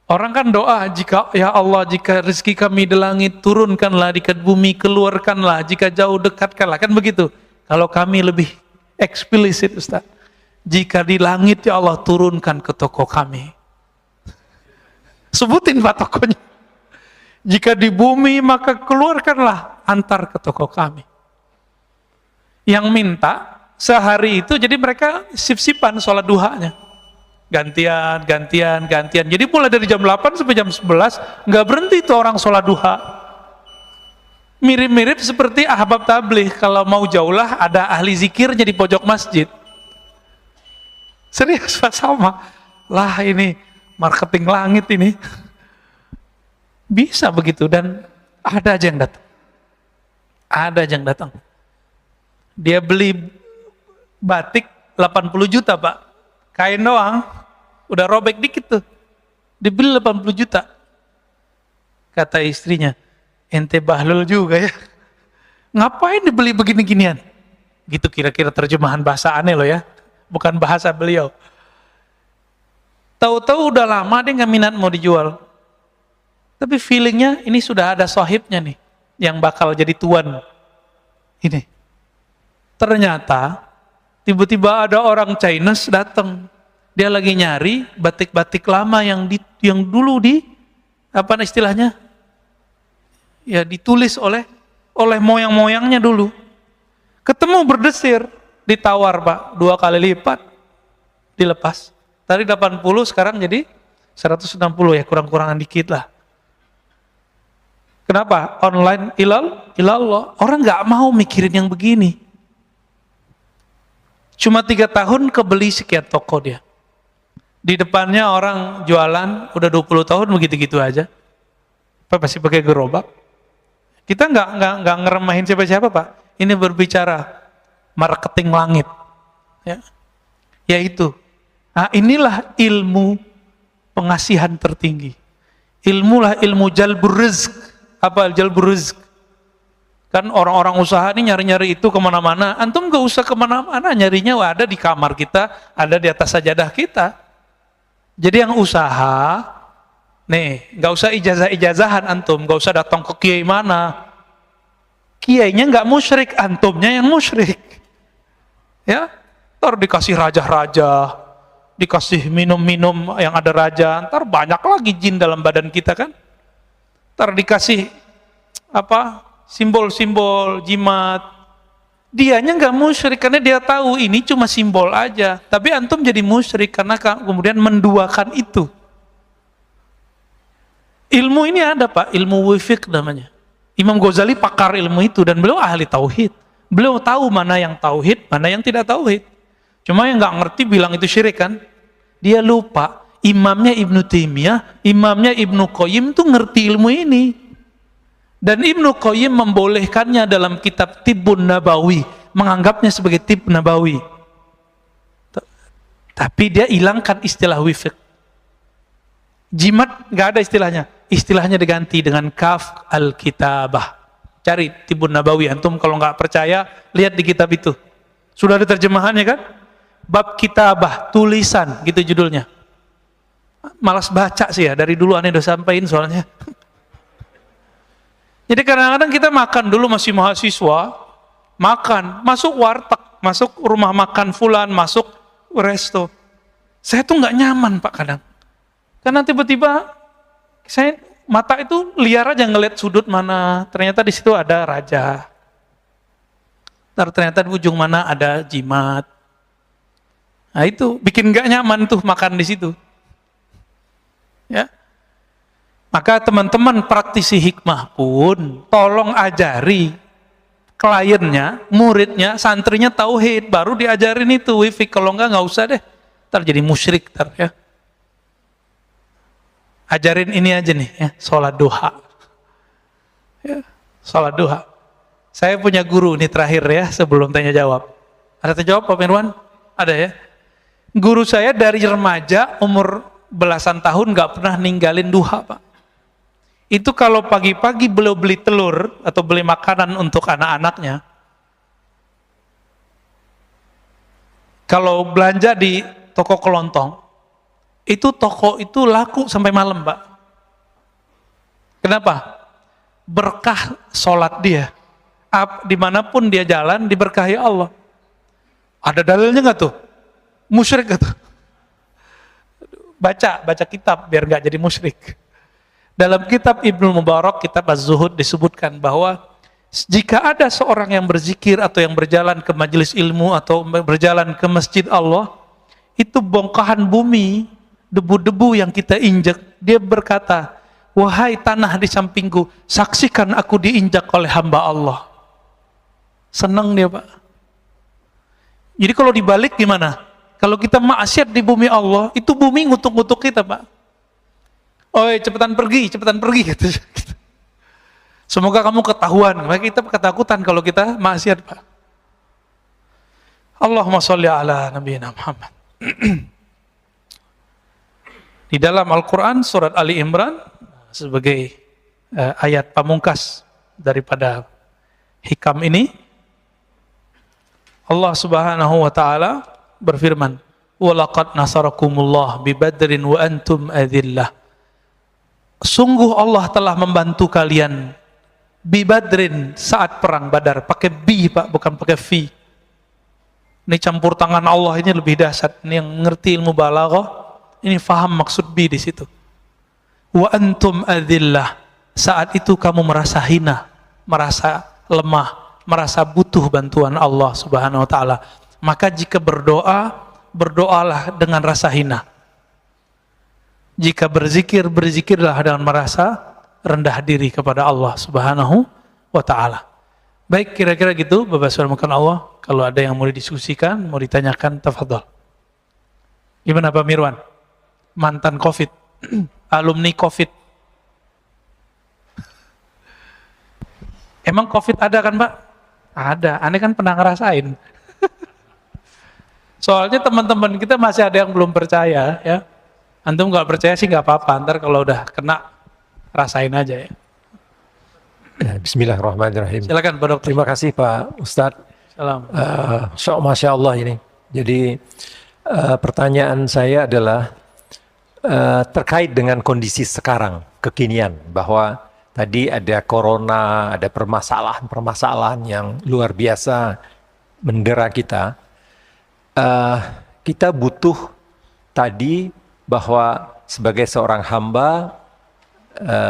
Orang kan doa, jika ya Allah, jika rezeki kami di langit, turunkanlah, di bumi keluarkanlah, jika jauh dekatkanlah, kan begitu. Kalau kami lebih eksplisit, Ustaz, jika di langit ya Allah, turunkan ke toko kami. Sebutin Pak tokonya. Jika di bumi maka keluarkanlah, antar ke toko kami. Yang minta sehari itu, jadi mereka sip-sipan sholat duhanya. Gantian. Jadi mulai dari jam 8 sampai jam 11, nggak berhenti tuh orang sholat duha. Mirip-mirip seperti ahbab tabligh, kalau mau jauhlah ada ahli zikirnya di pojok masjid. Serius Pak, sama. Lah ini marketing langit ini. Bisa begitu, dan ada aja yang datang. Ada aja yang datang. Dia beli batik 80 juta Pak. Kain doang, udah robek dikit tuh. Dibeli 80 juta. Kata istrinya, ente bahlul juga ya. Ngapain dibeli begini-ginian? Gitu kira-kira terjemahan bahasa aneh loh ya. Bukan bahasa beliau. Tahu-tahu udah lama dia nggak minat mau dijual. Tapi feelingnya ini sudah ada sahibnya nih, yang bakal jadi tuan. Ini. Ternyata tiba-tiba ada orang Chinese datang. Dia lagi nyari batik-batik lama yang dulu apa istilahnya? Ya ditulis oleh moyang-moyangnya dulu. Ketemu berdesir, ditawar Pak, 2 kali lipat, dilepas. Tadi 80, sekarang jadi 160 ya, kurang-kurangan dikit lah. Kenapa? Online ilallah. Orang nggak mau mikirin yang begini. Cuma 3 tahun kebeli sekian toko dia. Di depannya orang jualan udah 20 tahun begitu-gitu aja. Pak masih pakai gerobak. Kita nggak ngeremahin siapa-siapa Pak. Ini berbicara marketing langit. Ya. Yaitu, nah inilah ilmu pengasihan tertinggi. Ilmulah ilmu jalbur rizq. Apa jalbur rizq? Kan orang-orang usaha ini nyari-nyari itu kemana-mana. Antum gak usah kemana-mana, nyarinya ada di kamar kita, ada di atas sajadah kita. Jadi yang usaha, nih, gak usah ijazah-ijazahan antum, gak usah datang ke kiai mana. Kiainya gak musyrik, antumnya yang musyrik. Ya, ntar dikasih raja-raja, dikasih minum-minum yang ada raja, ntar banyak lagi jin dalam badan kita kan. Ntar dikasih apa? Simbol-simbol jimat. Dianya nggak musyrik karena dia tahu ini cuma simbol aja. Tapi antum jadi musyrik karena kemudian menduakan itu. Ilmu ini ada Pak, ilmu wifiq namanya. Imam Ghazali pakar ilmu itu dan beliau ahli tauhid. Beliau tahu mana yang tauhid, mana yang tidak tauhid. Cuma yang nggak ngerti bilang itu syirik kan. Dia lupa imamnya Ibnu Taimiyah, imamnya Ibnu Qayyim tuh ngerti ilmu ini. Dan Ibnu Qayyim membolehkannya dalam kitab Tibbun Nabawi, menganggapnya sebagai tib nabawi. Tapi dia hilangkan istilah wifiq. Jimat nggak ada istilahnya. Istilahnya diganti dengan kaf al-kitabah. Cari Tibbun Nabawi, antum kalau nggak percaya lihat di kitab itu. Sudah ada terjemahannya kan? Bab kitabah, tulisan, gitu judulnya. Malas baca sih ya, dari dulu aneh udah sampein soalnya. Jadi kadang-kadang kita makan dulu masih mahasiswa, makan, masuk warteg, masuk rumah makan fulan, masuk resto. Saya tuh nggak nyaman Pak kadang. Karena tiba-tiba saya mata itu liar aja ngeliat sudut mana, ternyata di situ ada raja. Ternyata di ujung mana ada jimat. Nah itu bikin nggak nyaman tuh makan di situ. Ya. Maka teman-teman praktisi hikmah pun tolong ajari kliennya, muridnya, santrinya tauhid, baru diajarin itu wifiq. Kalau enggak usah deh, ntar jadi musyrik ntar ya. Ajarin ini aja nih ya, sholat duha. Ya, sholat duha. Saya punya guru nih terakhir ya, sebelum tanya jawab. Ada tanya jawab Pak Mirwan? Ada ya. Guru saya dari remaja umur belasan tahun nggak pernah ninggalin duha Pak. Itu kalau pagi-pagi beliau beli telur atau beli makanan untuk anak-anaknya, kalau belanja di toko kelontong, itu toko itu laku sampai malam, Pak. Kenapa? Berkah sholat dia. Dimanapun dia jalan, diberkahi Allah. Ada dalilnya nggak tuh? Musyrik nggak tuh? Baca kitab biar nggak jadi musyrik. Dalam kitab Ibnu Mubarak, kitab Az-Zuhud, disebutkan bahwa jika ada seorang yang berzikir atau yang berjalan ke majelis ilmu atau berjalan ke masjid Allah, itu bongkahan bumi, debu-debu yang kita injak, dia berkata, wahai tanah di sampingku, saksikan aku diinjak oleh hamba Allah. Senang dia, Pak. Jadi kalau dibalik gimana? Kalau kita maksiat di bumi Allah, itu bumi ngutuk-ngutuk kita, Pak. Oi, cepetan pergi gitu. Semoga kamu ketahuan. Maka kita ketakutan kalau kita maksiat, Pak. Allahumma sholli ala nabiyina Muhammad. Di dalam Al-Quran surat Ali Imran sebagai ayat pamungkas daripada hikam ini, Allah Subhanahu wa taala berfirman, "Wa laqad nasarakumullah bi Badrin wa antum adillah." Sungguh Allah telah membantu kalian bi Badrin saat perang Badar. Pakai bi, Pak, bukan pakai fi. Ini campur tangan Allah ini lebih dahsyat. Ini yang ngerti ilmu balaghah, ini faham maksud bi di situ. Wa antum adillah. Saat itu kamu merasa hina, merasa lemah, merasa butuh bantuan Allah Subhanahu wa taala. Maka jika berdoa, berdoalah dengan rasa hina. Jika berzikir, berzikirlah dengan merasa rendah diri kepada Allah Subhanahu wa ta'ala. Baik, kira-kira gitu, Bapak Saudara Allah. Kalau ada yang mau didiskusikan, mau ditanyakan, tafadhol. Gimana Pak Mirwan? Mantan COVID, alumni COVID. Emang COVID ada kan, Pak? Ada, Anda kan pernah ngerasain. Soalnya teman-teman kita masih ada yang belum percaya, ya. Antum nggak percaya sih nggak apa-apa, ntar kalau udah kena rasain aja ya. Bismillahirrahmanirrahim. Silakan Pak Dokter. Terima kasih Pak Ustadz. Salam. Masya Allah ini. Jadi pertanyaan saya adalah terkait dengan kondisi sekarang, kekinian, bahwa tadi ada corona, ada permasalahan yang luar biasa mendera kita. Kita butuh tadi bahwa sebagai seorang hamba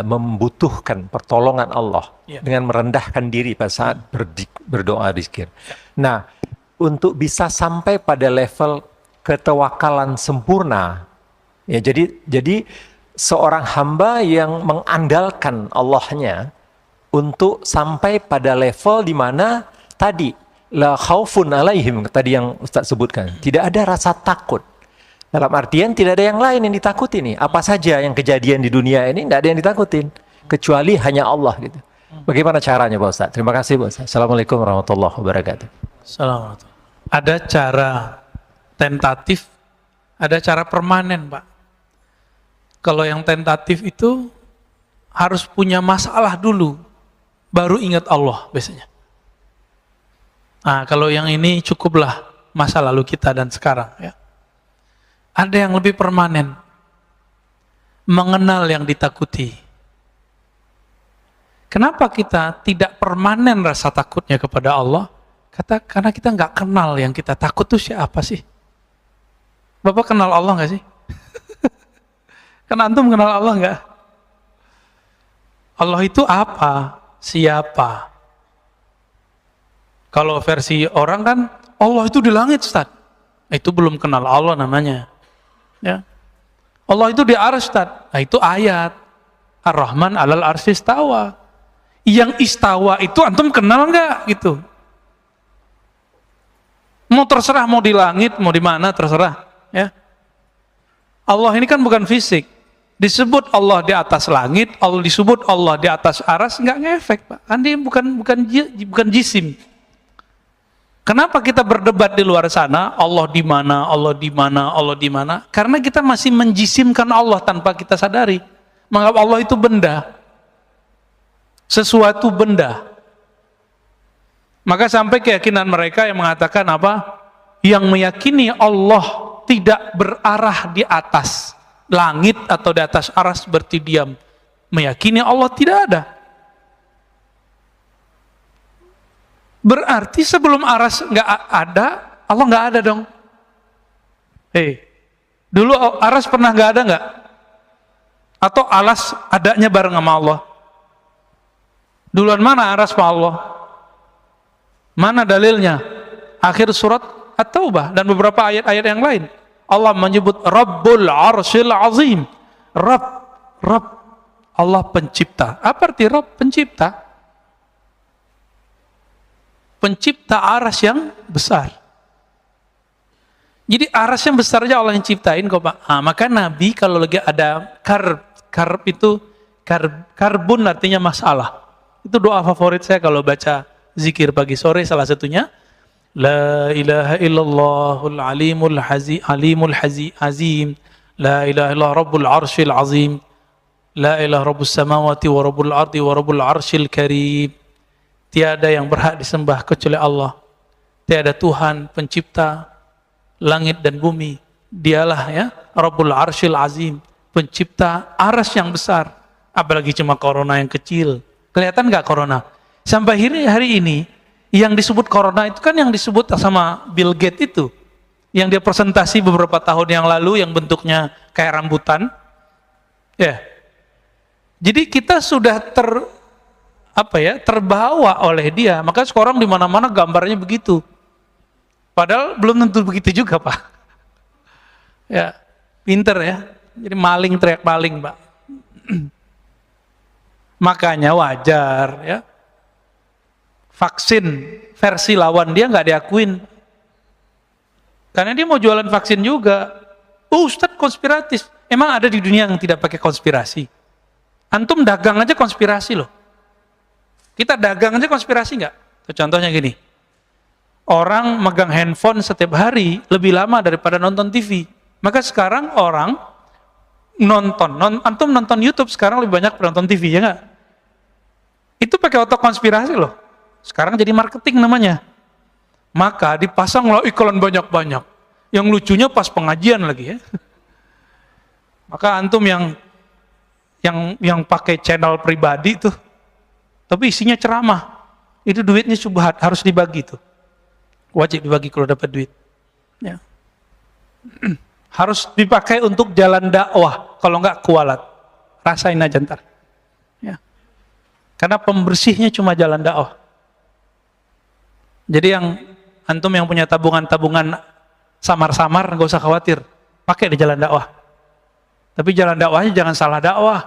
membutuhkan pertolongan Allah dengan merendahkan diri pada saat berdoa zikir. Nah, untuk bisa sampai pada level ketawakalan sempurna, ya jadi seorang hamba yang mengandalkan Allahnya untuk sampai pada level di mana tadi la khaufun alaihim, tadi yang Ustaz sebutkan, tidak ada rasa takut. Dalam artian tidak ada yang lain yang ditakuti nih. Apa saja yang kejadian di dunia ini tidak ada yang ditakutin kecuali hanya Allah gitu. Bagaimana caranya Pak Ustaz? Terima kasih Pak Ustaz. Assalamualaikum warahmatullahi wabarakatuh. Assalamualaikum. Ada cara tentatif, ada cara permanen, Pak. Kalau yang tentatif itu harus punya masalah dulu, baru ingat Allah biasanya. Nah, kalau yang ini cukuplah masa lalu kita dan sekarang, ya. Ada yang lebih permanen, mengenal yang ditakuti. Kenapa kita tidak permanen rasa takutnya kepada Allah? Karena kita nggak kenal yang kita takut itu siapa sih? Bapak kenal Allah nggak sih? Kan antum kenal Allah nggak? Allah itu apa? Siapa? Kalau versi orang kan, Allah itu di langit, Ustaz. Itu belum kenal Allah namanya. Ya. Allah itu di arsy, Ustaz. Nah, itu ayat. Ar-Rahman 'alal arsy istawa. Yang istawa itu antum kenal nggak gitu? Mau terserah, mau di langit, mau di mana terserah, ya. Allah ini kan bukan fisik. Disebut Allah di atas langit, Allah disebut Allah di atas arsy, nggak ngefek, Pak. Andi bukan jisim. Kenapa kita berdebat di luar sana, Allah di mana, Allah di mana, Allah di mana? Karena kita masih menjisimkan Allah tanpa kita sadari. Menganggap Allah itu benda. Sesuatu benda. Maka sampai keyakinan mereka yang mengatakan apa? Yang meyakini Allah tidak berarah di atas. langit atau di atas aras seperti diam. Meyakini Allah tidak ada. Berarti sebelum aras nggak ada, Allah nggak ada dong. Dulu aras pernah nggak ada nggak? Atau alas adanya bareng sama Allah? Duluan mana aras sama Allah? Mana dalilnya? Akhir surat At-Taubah dan beberapa ayat-ayat yang lain. Allah menyebut Rabbul Arsyil Azim. Rabb. Allah pencipta. Apa arti Rabb? Pencipta. Pencipta aras yang besar. Jadi aras yang besar aja Allah yang ciptain kok Pak. Maka Nabi kalau lagi ada karb itu karbun artinya masalah. Itu doa favorit saya kalau baca zikir pagi sore, salah satunya La ilaha illallahul alimul azim, la ilaha illallah rabbul arsyil azim, la ilaha rabbus samawati wa rabbul ardi wa rabbul arsyil karim. Tiada yang berhak disembah kecuali Allah. Tiada Tuhan pencipta langit dan bumi. Dialah ya Rabbul Arsyil Azim, pencipta aras yang besar. Apalagi cuma corona yang kecil. Kelihatan nggak corona? Sampai hari ini yang disebut corona itu kan yang disebut sama Bill Gates itu, yang dia presentasi beberapa tahun yang lalu yang bentuknya kayak rambutan. Ya. Jadi kita sudah terbawa oleh dia. Maka sekarang di mana-mana gambarnya begitu. Padahal belum tentu begitu juga, Pak. Ya, pinter ya. Jadi maling teriak maling, Pak. Makanya wajar ya. Vaksin versi lawan dia nggak diakuin. Karena dia mau jualan vaksin juga. Ustadz konspiratif. Emang ada di dunia yang tidak pakai konspirasi? Antum dagang aja konspirasi loh. Kita dagang aja konspirasi nggak? Contohnya gini. Orang megang handphone setiap hari lebih lama daripada nonton TV. Maka sekarang orang antum nonton YouTube sekarang lebih banyak nonton TV, ya nggak? Itu pakai otak konspirasi loh. Sekarang jadi marketing namanya. Maka dipasanglah iklan banyak-banyak. Yang lucunya pas pengajian lagi ya. Maka antum yang pakai channel pribadi tuh, tapi isinya ceramah, itu duitnya syubhat, harus dibagi tuh. Wajib dibagi kalau dapat duit. Ya. Harus dipakai untuk jalan dakwah, kalau enggak kualat. Rasain aja ntar. Ya. Karena pembersihnya cuma jalan dakwah. Jadi yang antum yang punya tabungan-tabungan samar-samar, nggak usah khawatir, pakai di jalan dakwah. Tapi jalan dakwahnya jangan salah dakwah.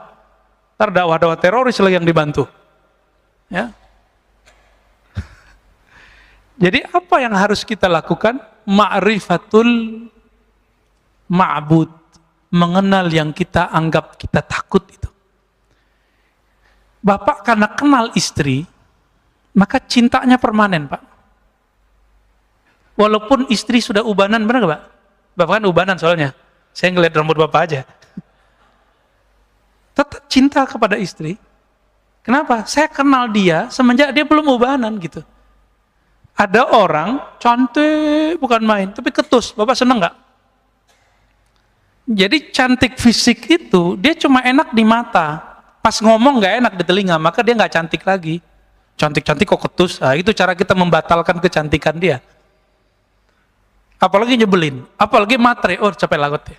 Ntar dakwah-dakwah teroris lagi yang dibantu. Ya. Jadi apa yang harus kita lakukan? Ma'rifatul ma'bud, mengenal yang kita anggap kita takut itu. Bapak karena kenal istri, maka cintanya permanen, Pak. Walaupun istri sudah ubanan, benar nggak Pak? Bapak kan ubanan soalnya. Saya ngeliat rambut Bapak aja. Tetap cinta kepada istri. Kenapa? Saya kenal dia semenjak dia belum ubanan gitu. Ada orang cantik bukan main, tapi ketus. Bapak seneng nggak? Jadi cantik fisik itu dia cuma enak di mata. Pas ngomong nggak enak di telinga, maka dia nggak cantik lagi. Cantik-cantik kok ketus. Nah, itu cara kita membatalkan kecantikan dia. Apalagi nyebelin, apalagi matre, capek lagut ya.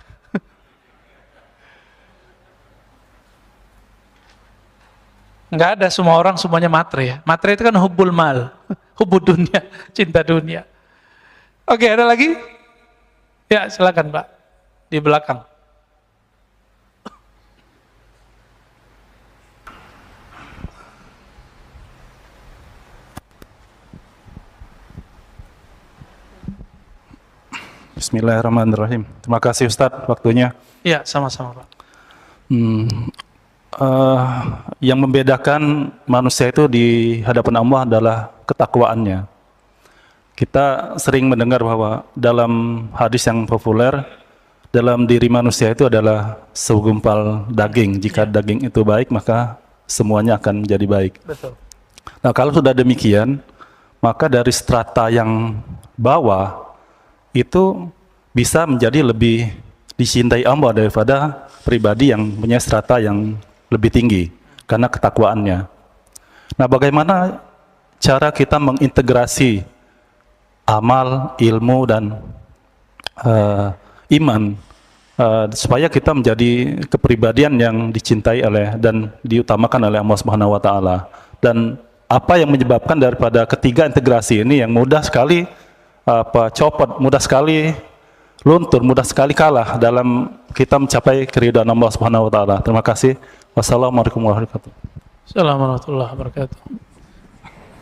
Nggak ada semua orang semuanya matre ya. Matre itu kan hubbul mal, hubbul dunia, cinta dunia. Oke, ada lagi? Ya, silakan Pak, di belakang. Bismillahirrahmanirrahim. Terima kasih Ustadz waktunya. Iya, sama-sama Pak. Yang membedakan manusia itu di hadapan Allah adalah ketakwaannya. Kita sering mendengar bahwa dalam hadis yang populer, dalam diri manusia itu adalah segumpal daging. Jika daging itu baik, maka semuanya akan menjadi baik. Betul. Nah, kalau sudah demikian, maka dari strata yang bawah itu bisa menjadi lebih dicintai Allah daripada pribadi yang punya strata yang lebih tinggi karena ketakwaannya. Nah, bagaimana cara kita mengintegrasi amal, ilmu, dan iman supaya kita menjadi kepribadian yang dicintai oleh dan diutamakan oleh Allah Subhanahu wa taala. Dan apa yang menyebabkan daripada ketiga integrasi ini yang mudah sekali copot, mudah sekali luntur, mudah sekali kalah dalam kita mencapai keridhaan Allah Subhanahu wa taala. Terima kasih. Wassalamualaikum warahmatullahi wabarakatuh. Assalamualaikum warahmatullahi wabarakatuh.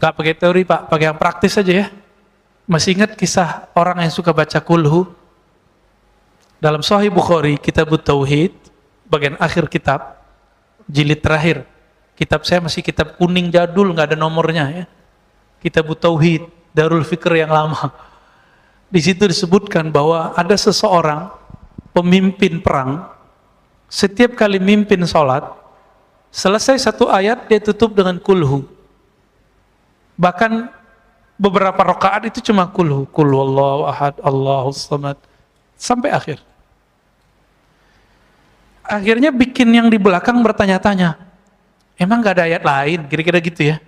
Gak pakai teori Pak, pakai yang praktis aja ya. Masih ingat kisah orang yang suka baca kulhu? Dalam Sahih Bukhari, Kitabut Tauhid, bagian akhir kitab, jilid terakhir. Kitab saya masih kitab kuning jadul, nggak ada nomornya ya. Kitabut Tauhid, Darul Fikr yang lama. Di situ disebutkan bahwa ada seseorang pemimpin perang, setiap kali mimpin sholat, selesai satu ayat dia tutup dengan kulhu. Bahkan beberapa rakaat itu cuma kulhu, kul wallahu ahad, Allahus samad, sampai akhir. Akhirnya bikin yang di belakang bertanya-tanya, emang gak ada ayat lain? Kira-kira gitu ya.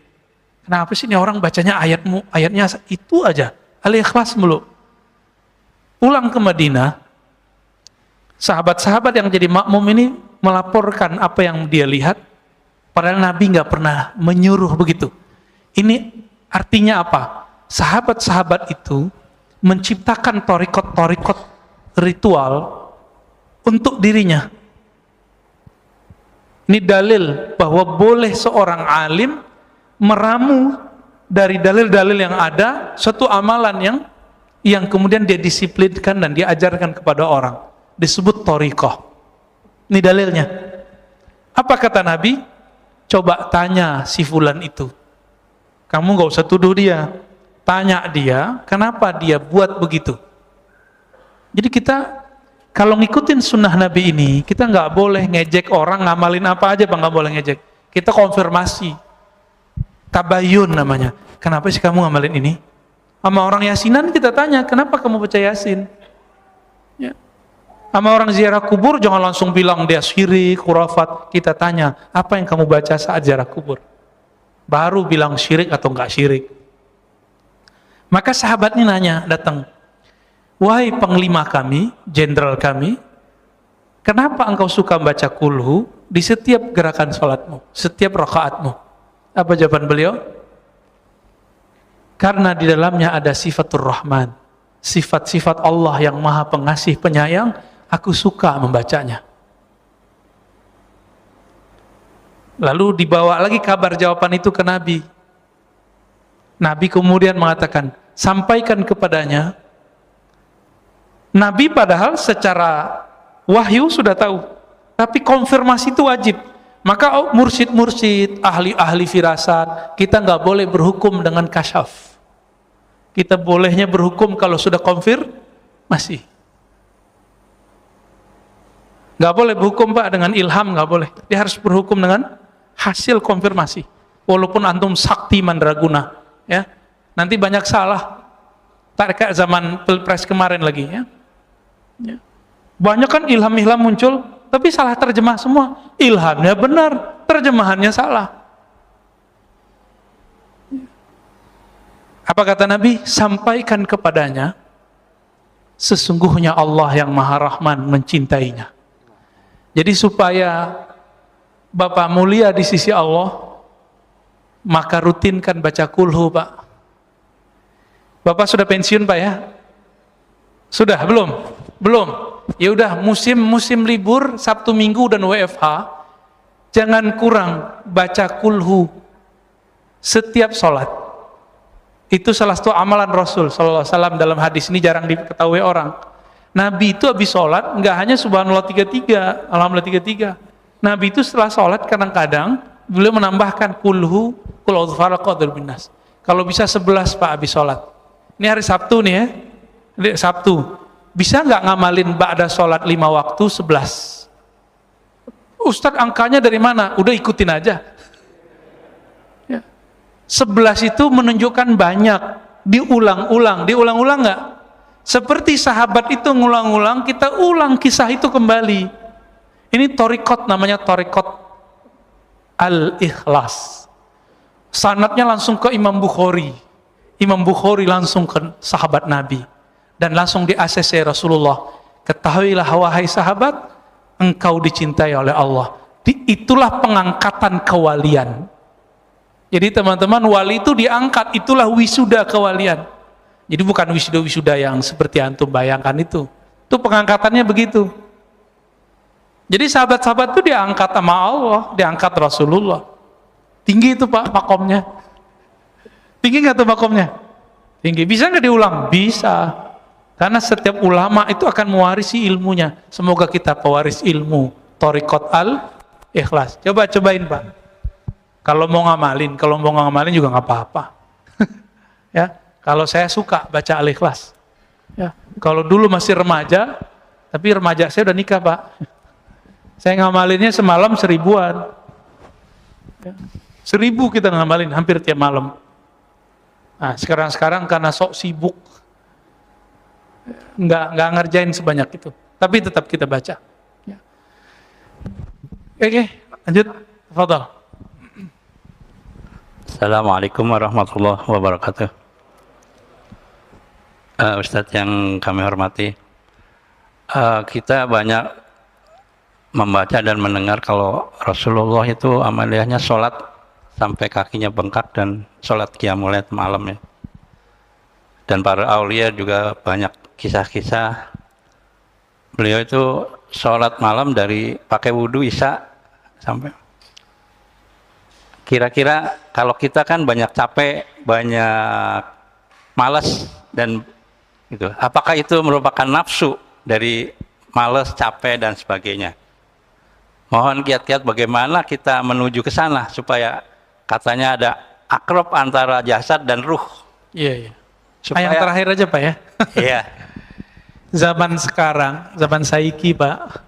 Kenapa sih ini orang bacanya ayatnya itu aja, Al-Ikhlas mulu. Pulang ke Madinah, sahabat-sahabat yang jadi makmum ini melaporkan apa yang dia lihat, padahal Nabi gak pernah menyuruh begitu. Ini artinya apa? Sahabat-sahabat itu menciptakan torikot-torikot ritual untuk dirinya. Ini dalil bahwa boleh seorang alim meramu dari dalil-dalil yang ada suatu amalan yang kemudian dia disiplinkan dan dia ajarkan kepada orang. Disebut torikoh. Ini dalilnya. Apa kata Nabi? Coba tanya si fulan itu. Kamu gak usah tuduh dia. Tanya dia, kenapa dia buat begitu. Jadi kita kalau ngikutin sunnah Nabi ini, kita nggak boleh ngejek orang, ngamalin apa aja Pak, nggak boleh ngejek. Kita konfirmasi. Tabayun namanya. Kenapa sih kamu ngamalin ini? Sama orang yasinan kita tanya, kenapa kamu baca yasin? Ya. Sama orang ziarah kubur, jangan langsung bilang dia syirik, khurafat. Kita tanya, apa yang kamu baca saat ziarah kubur? Baru bilang syirik atau nggak syirik. Maka sahabat ini nanya, datang, wahai panglima kami, jenderal kami, kenapa engkau suka membaca kulhu di setiap gerakan sholatmu, setiap rakaatmu? Apa jawaban beliau? Karena di dalamnya ada sifatur Rahman, sifat-sifat Allah yang maha pengasih penyayang, aku suka membacanya. Lalu dibawa lagi kabar jawaban itu ke Nabi. Nabi kemudian mengatakan, sampaikan kepadanya. Nabi padahal secara wahyu sudah tahu, tapi konfirmasi itu wajib. Maka mursyid-mursyid, ahli-ahli firasat, kita nggak boleh berhukum dengan kasyaf. Kita bolehnya berhukum kalau sudah konfirmasi. Nggak boleh berhukum Pak dengan ilham, nggak boleh. Dia harus berhukum dengan hasil konfirmasi. Walaupun antum sakti mandraguna, ya, nanti banyak salah. Tak kayak zaman pilpres kemarin lagi, ya. Ya. Banyak kan ilham-ilham muncul, tapi salah terjemah semua. Ilhamnya benar, terjemahannya salah. Apa kata Nabi? Sampaikan kepadanya, sesungguhnya Allah yang Maha Rahman mencintainya. Jadi supaya Bapak mulia di sisi Allah, maka rutinkan baca kulhu Pak. Bapak sudah pensiun Pak ya? Sudah belum? Belum. Ya udah musim libur Sabtu Minggu dan WFH, jangan kurang baca kulhu setiap sholat. Itu salah satu amalan Rasul sallallahu alaihi wasallam. Dalam hadis ini jarang diketahui orang. Nabi itu habis sholat nggak hanya subhanallah 33, alhamdulillah 33. Nabi itu setelah sholat kadang-kadang beliau menambahkan kulhu, kul a'udzu birabbil nas. Kalau bisa 11 Pak habis sholat. Ini hari Sabtu nih ya. Ini Sabtu. Bisa nggak ngamalin ba'da sholat 5 waktu 11? Ustadz angkanya dari mana? Udah ikutin aja. Ya. 11 itu menunjukkan banyak. Diulang-ulang nggak? Seperti sahabat itu ngulang-ulang, kita ulang kisah itu kembali. Ini thariqat, namanya thariqat Al-Ikhlas. Sanadnya langsung ke Imam Bukhari. Imam Bukhari langsung ke sahabat Nabi. Dan langsung di ACC Rasulullah. Ketahuilah wahai sahabat, engkau dicintai oleh Allah. Itulah pengangkatan kewalian. Jadi teman-teman, wali itu diangkat, itulah wisuda kewalian. Jadi bukan wisuda-wisuda yang seperti antum bayangkan itu. Itu pengangkatannya begitu. Jadi sahabat-sahabat itu diangkat sama Allah, diangkat Rasulullah. Tinggi itu Pak makomnya. Tinggi nggak tuh makomnya? Tinggi. Bisa nggak diulang? Bisa. Karena setiap ulama itu akan mewarisi ilmunya. Semoga kita pewaris ilmu. Thariqat Al-Ikhlas. Cobain Pak. Kalau mau ngamalin juga nggak apa-apa. Ya. Kalau saya suka baca Al-Ikhlas. Ya. Kalau dulu masih remaja, tapi remaja saya udah nikah Pak. Saya ngamalinnya semalam 1000-an. Ya. 1000 kita ngamalin hampir tiap malam. Nah, sekarang karena sok sibuk, nggak ngerjain sebanyak itu. Tapi tetap kita baca. Ya. Oke, lanjut. Tafadhal. Assalamualaikum warahmatullahi wabarakatuh. Ustadz yang kami hormati, kita banyak membaca dan mendengar kalau Rasulullah itu amaliyahnya sholat sampai kakinya bengkak dan sholat qiyamul lail malam ya. Dan para aulia juga banyak kisah-kisah beliau itu sholat malam dari pakai wudhu isya sampai. Kira-kira kalau kita kan banyak capek, banyak malas dan itu, apakah itu merupakan nafsu dari malas, capek dan sebagainya? Mohon kiat-kiat bagaimana kita menuju ke sana supaya katanya ada akrab antara jasad dan ruh. Iya. Supaya, yang terakhir aja Pak ya. Iya. Zaman sekarang, zaman saiki Pak,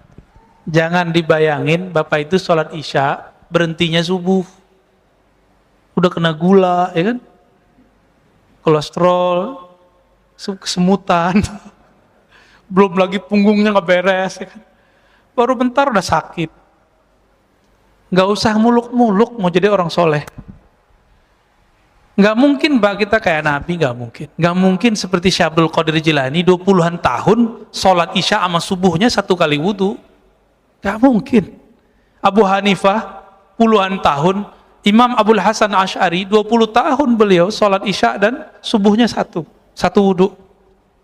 jangan dibayangin Bapak itu sholat isya berhentinya subuh. Udah kena gula, ya kan? Kolesterol, kesemutan, belum lagi punggungnya nggak beres, ya kan? Baru bentar udah sakit. Nggak usah muluk-muluk mau jadi orang soleh. Nggak mungkin Pak kita kayak Nabi, nggak mungkin. Nggak mungkin seperti Syekh Abdul Qadir Jilani 20-an tahun sholat isya sama subuhnya 1 kali wudhu. Nggak mungkin. Abu Hanifah puluhan tahun, Imam Abul Hasan Asy'ari 20 tahun beliau sholat isya dan subuhnya satu wudhu.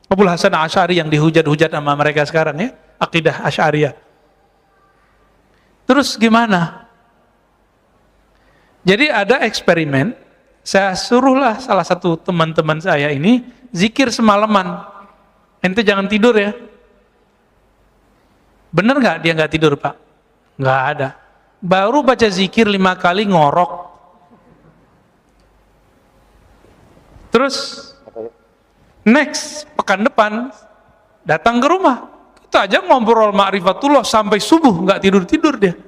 Abul Hasan Asy'ari yang dihujat-hujat sama mereka sekarang ya, akidah Asy'ariyah. Terus gimana? Jadi ada eksperimen, saya suruhlah salah satu teman-teman saya ini zikir semalaman. Ente jangan tidur ya. Bener nggak dia nggak tidur Pak? Nggak ada. Baru baca zikir 5 kali ngorok. Terus next pekan depan datang ke rumah. Kita aja ngobrol ma'rifatullah sampai subuh nggak tidur dia.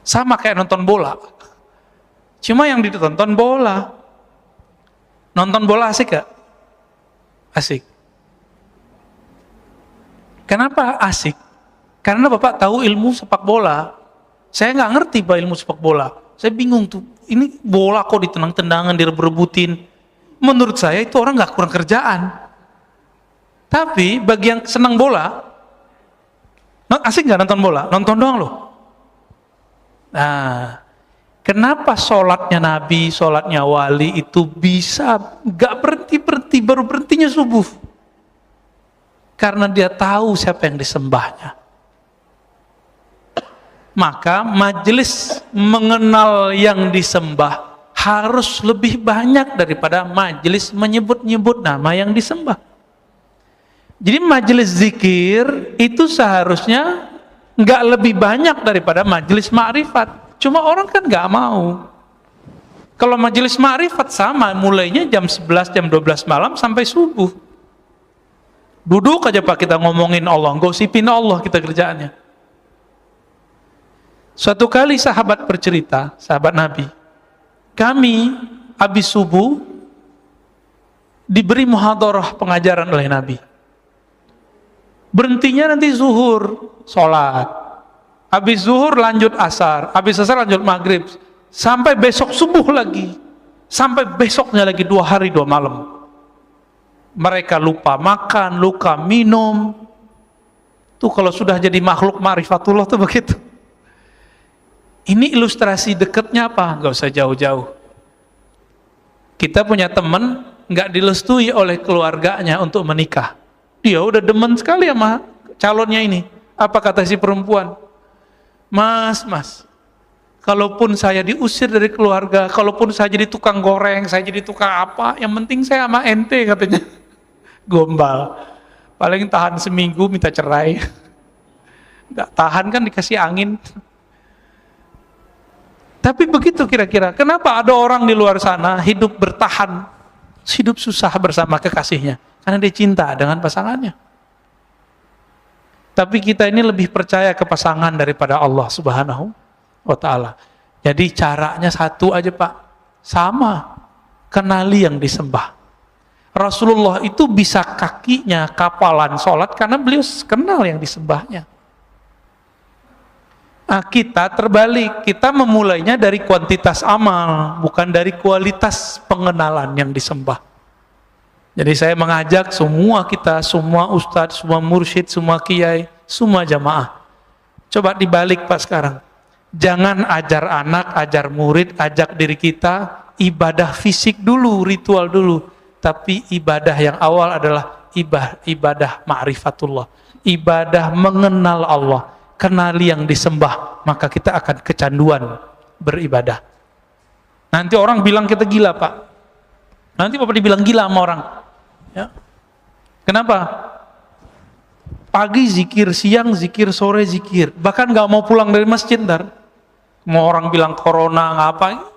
Sama kayak nonton bola. Cuma yang ditonton bola. Nonton bola asik gak? Asik. Kenapa asik? Karena Bapak tahu ilmu sepak bola. Saya nggak ngerti Pak ilmu sepak bola. Saya bingung tuh. Ini bola kok ditendang-tendangan, direbut-rebutin. Menurut saya itu orang nggak kurang kerjaan. Tapi bagi yang senang bola, asik nggak nonton bola? Nonton doang loh. Nah, kenapa sholatnya Nabi, sholatnya wali itu bisa nggak berhenti, baru berhentinya subuh? Karena dia tahu siapa yang disembahnya. Maka majelis mengenal yang disembah harus lebih banyak daripada majelis menyebut-nyebut nama yang disembah. Jadi majelis zikir itu seharusnya nggak lebih banyak daripada majelis ma'rifat. Cuma orang kan nggak mau. Kalau majelis ma'rifat sama, mulainya jam 11, jam 12 malam sampai subuh. Duduk aja Pak kita ngomongin Allah, gosipin Allah kita kerjaannya. Suatu kali sahabat bercerita, sahabat Nabi, kami habis subuh diberi muhadarah pengajaran oleh Nabi. Berhentinya nanti zuhur, sholat. Habis zuhur lanjut asar, habis asar lanjut maghrib. Sampai besok subuh lagi. Sampai besoknya lagi 2 hari 2 malam. Mereka lupa makan, lupa minum. Tuh kalau sudah jadi makhluk ma'rifatullah tuh begitu. Ini ilustrasi dekatnya apa? Gak usah jauh-jauh. Kita punya teman gak dilestui oleh keluarganya untuk menikah. Dia udah demen sekali sama calonnya ini. Apa kata si perempuan? Mas, kalaupun saya diusir dari keluarga, kalaupun saya jadi tukang goreng, saya jadi tukang apa, yang penting saya sama ente, katanya. Gombal. Paling tahan seminggu minta cerai. Gak tahan kan dikasih angin. Tapi begitu kira-kira. Kenapa ada orang di luar sana hidup bertahan, hidup susah bersama kekasihnya? Karena dia cinta dengan pasangannya. Tapi kita ini lebih percaya ke pasangan daripada Allah Subhanahu wa ta'ala. Jadi caranya satu aja Pak. Sama. Kenali yang disembah. Rasulullah itu bisa kakinya kapalan sholat karena beliau kenal yang disembahnya. Nah, kita terbalik, kita memulainya dari kuantitas amal, bukan dari kualitas pengenalan yang disembah. Jadi saya mengajak semua kita, semua ustadz, semua mursyid, semua kiai, semua jamaah. Coba dibalik Pak sekarang. Jangan ajar anak, ajar murid, ajak diri kita, ibadah fisik dulu, ritual dulu. Tapi ibadah yang awal adalah ibadah ma'rifatullah. Ibadah mengenal Allah. Kenali yang disembah, maka kita akan kecanduan beribadah. Nanti orang bilang kita gila Pak. Nanti Bapak dibilang gila sama orang. Ya. Kenapa? Pagi zikir, siang zikir, sore zikir. Bahkan gak mau pulang dari masjid ntar. Mau orang bilang corona ngapa?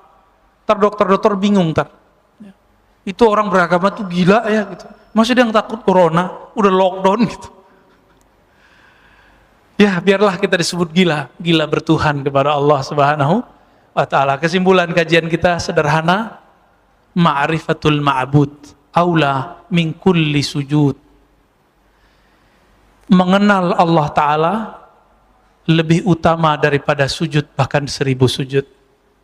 Ntar dokter-dokter bingung ntar. Ya. Itu orang beragama tuh gila ya gitu. Masih dia yang takut corona, udah lockdown gitu. Ya, biarlah kita disebut gila, gila bertuhan kepada Allah Subhanahu wa ta'ala. Kesimpulan kajian kita sederhana, ma'rifatul ma'bud aula min kulli sujud. Mengenal Allah Ta'ala lebih utama daripada sujud, bahkan 1000 sujud.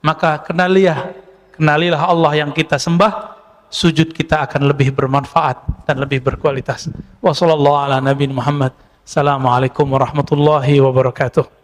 Maka kenalilah Allah yang kita sembah, sujud kita akan lebih bermanfaat dan lebih berkualitas. Wassallallahu ala nabiyina Muhammad. Assalamualaikum warahmatullahi wabarakatuh.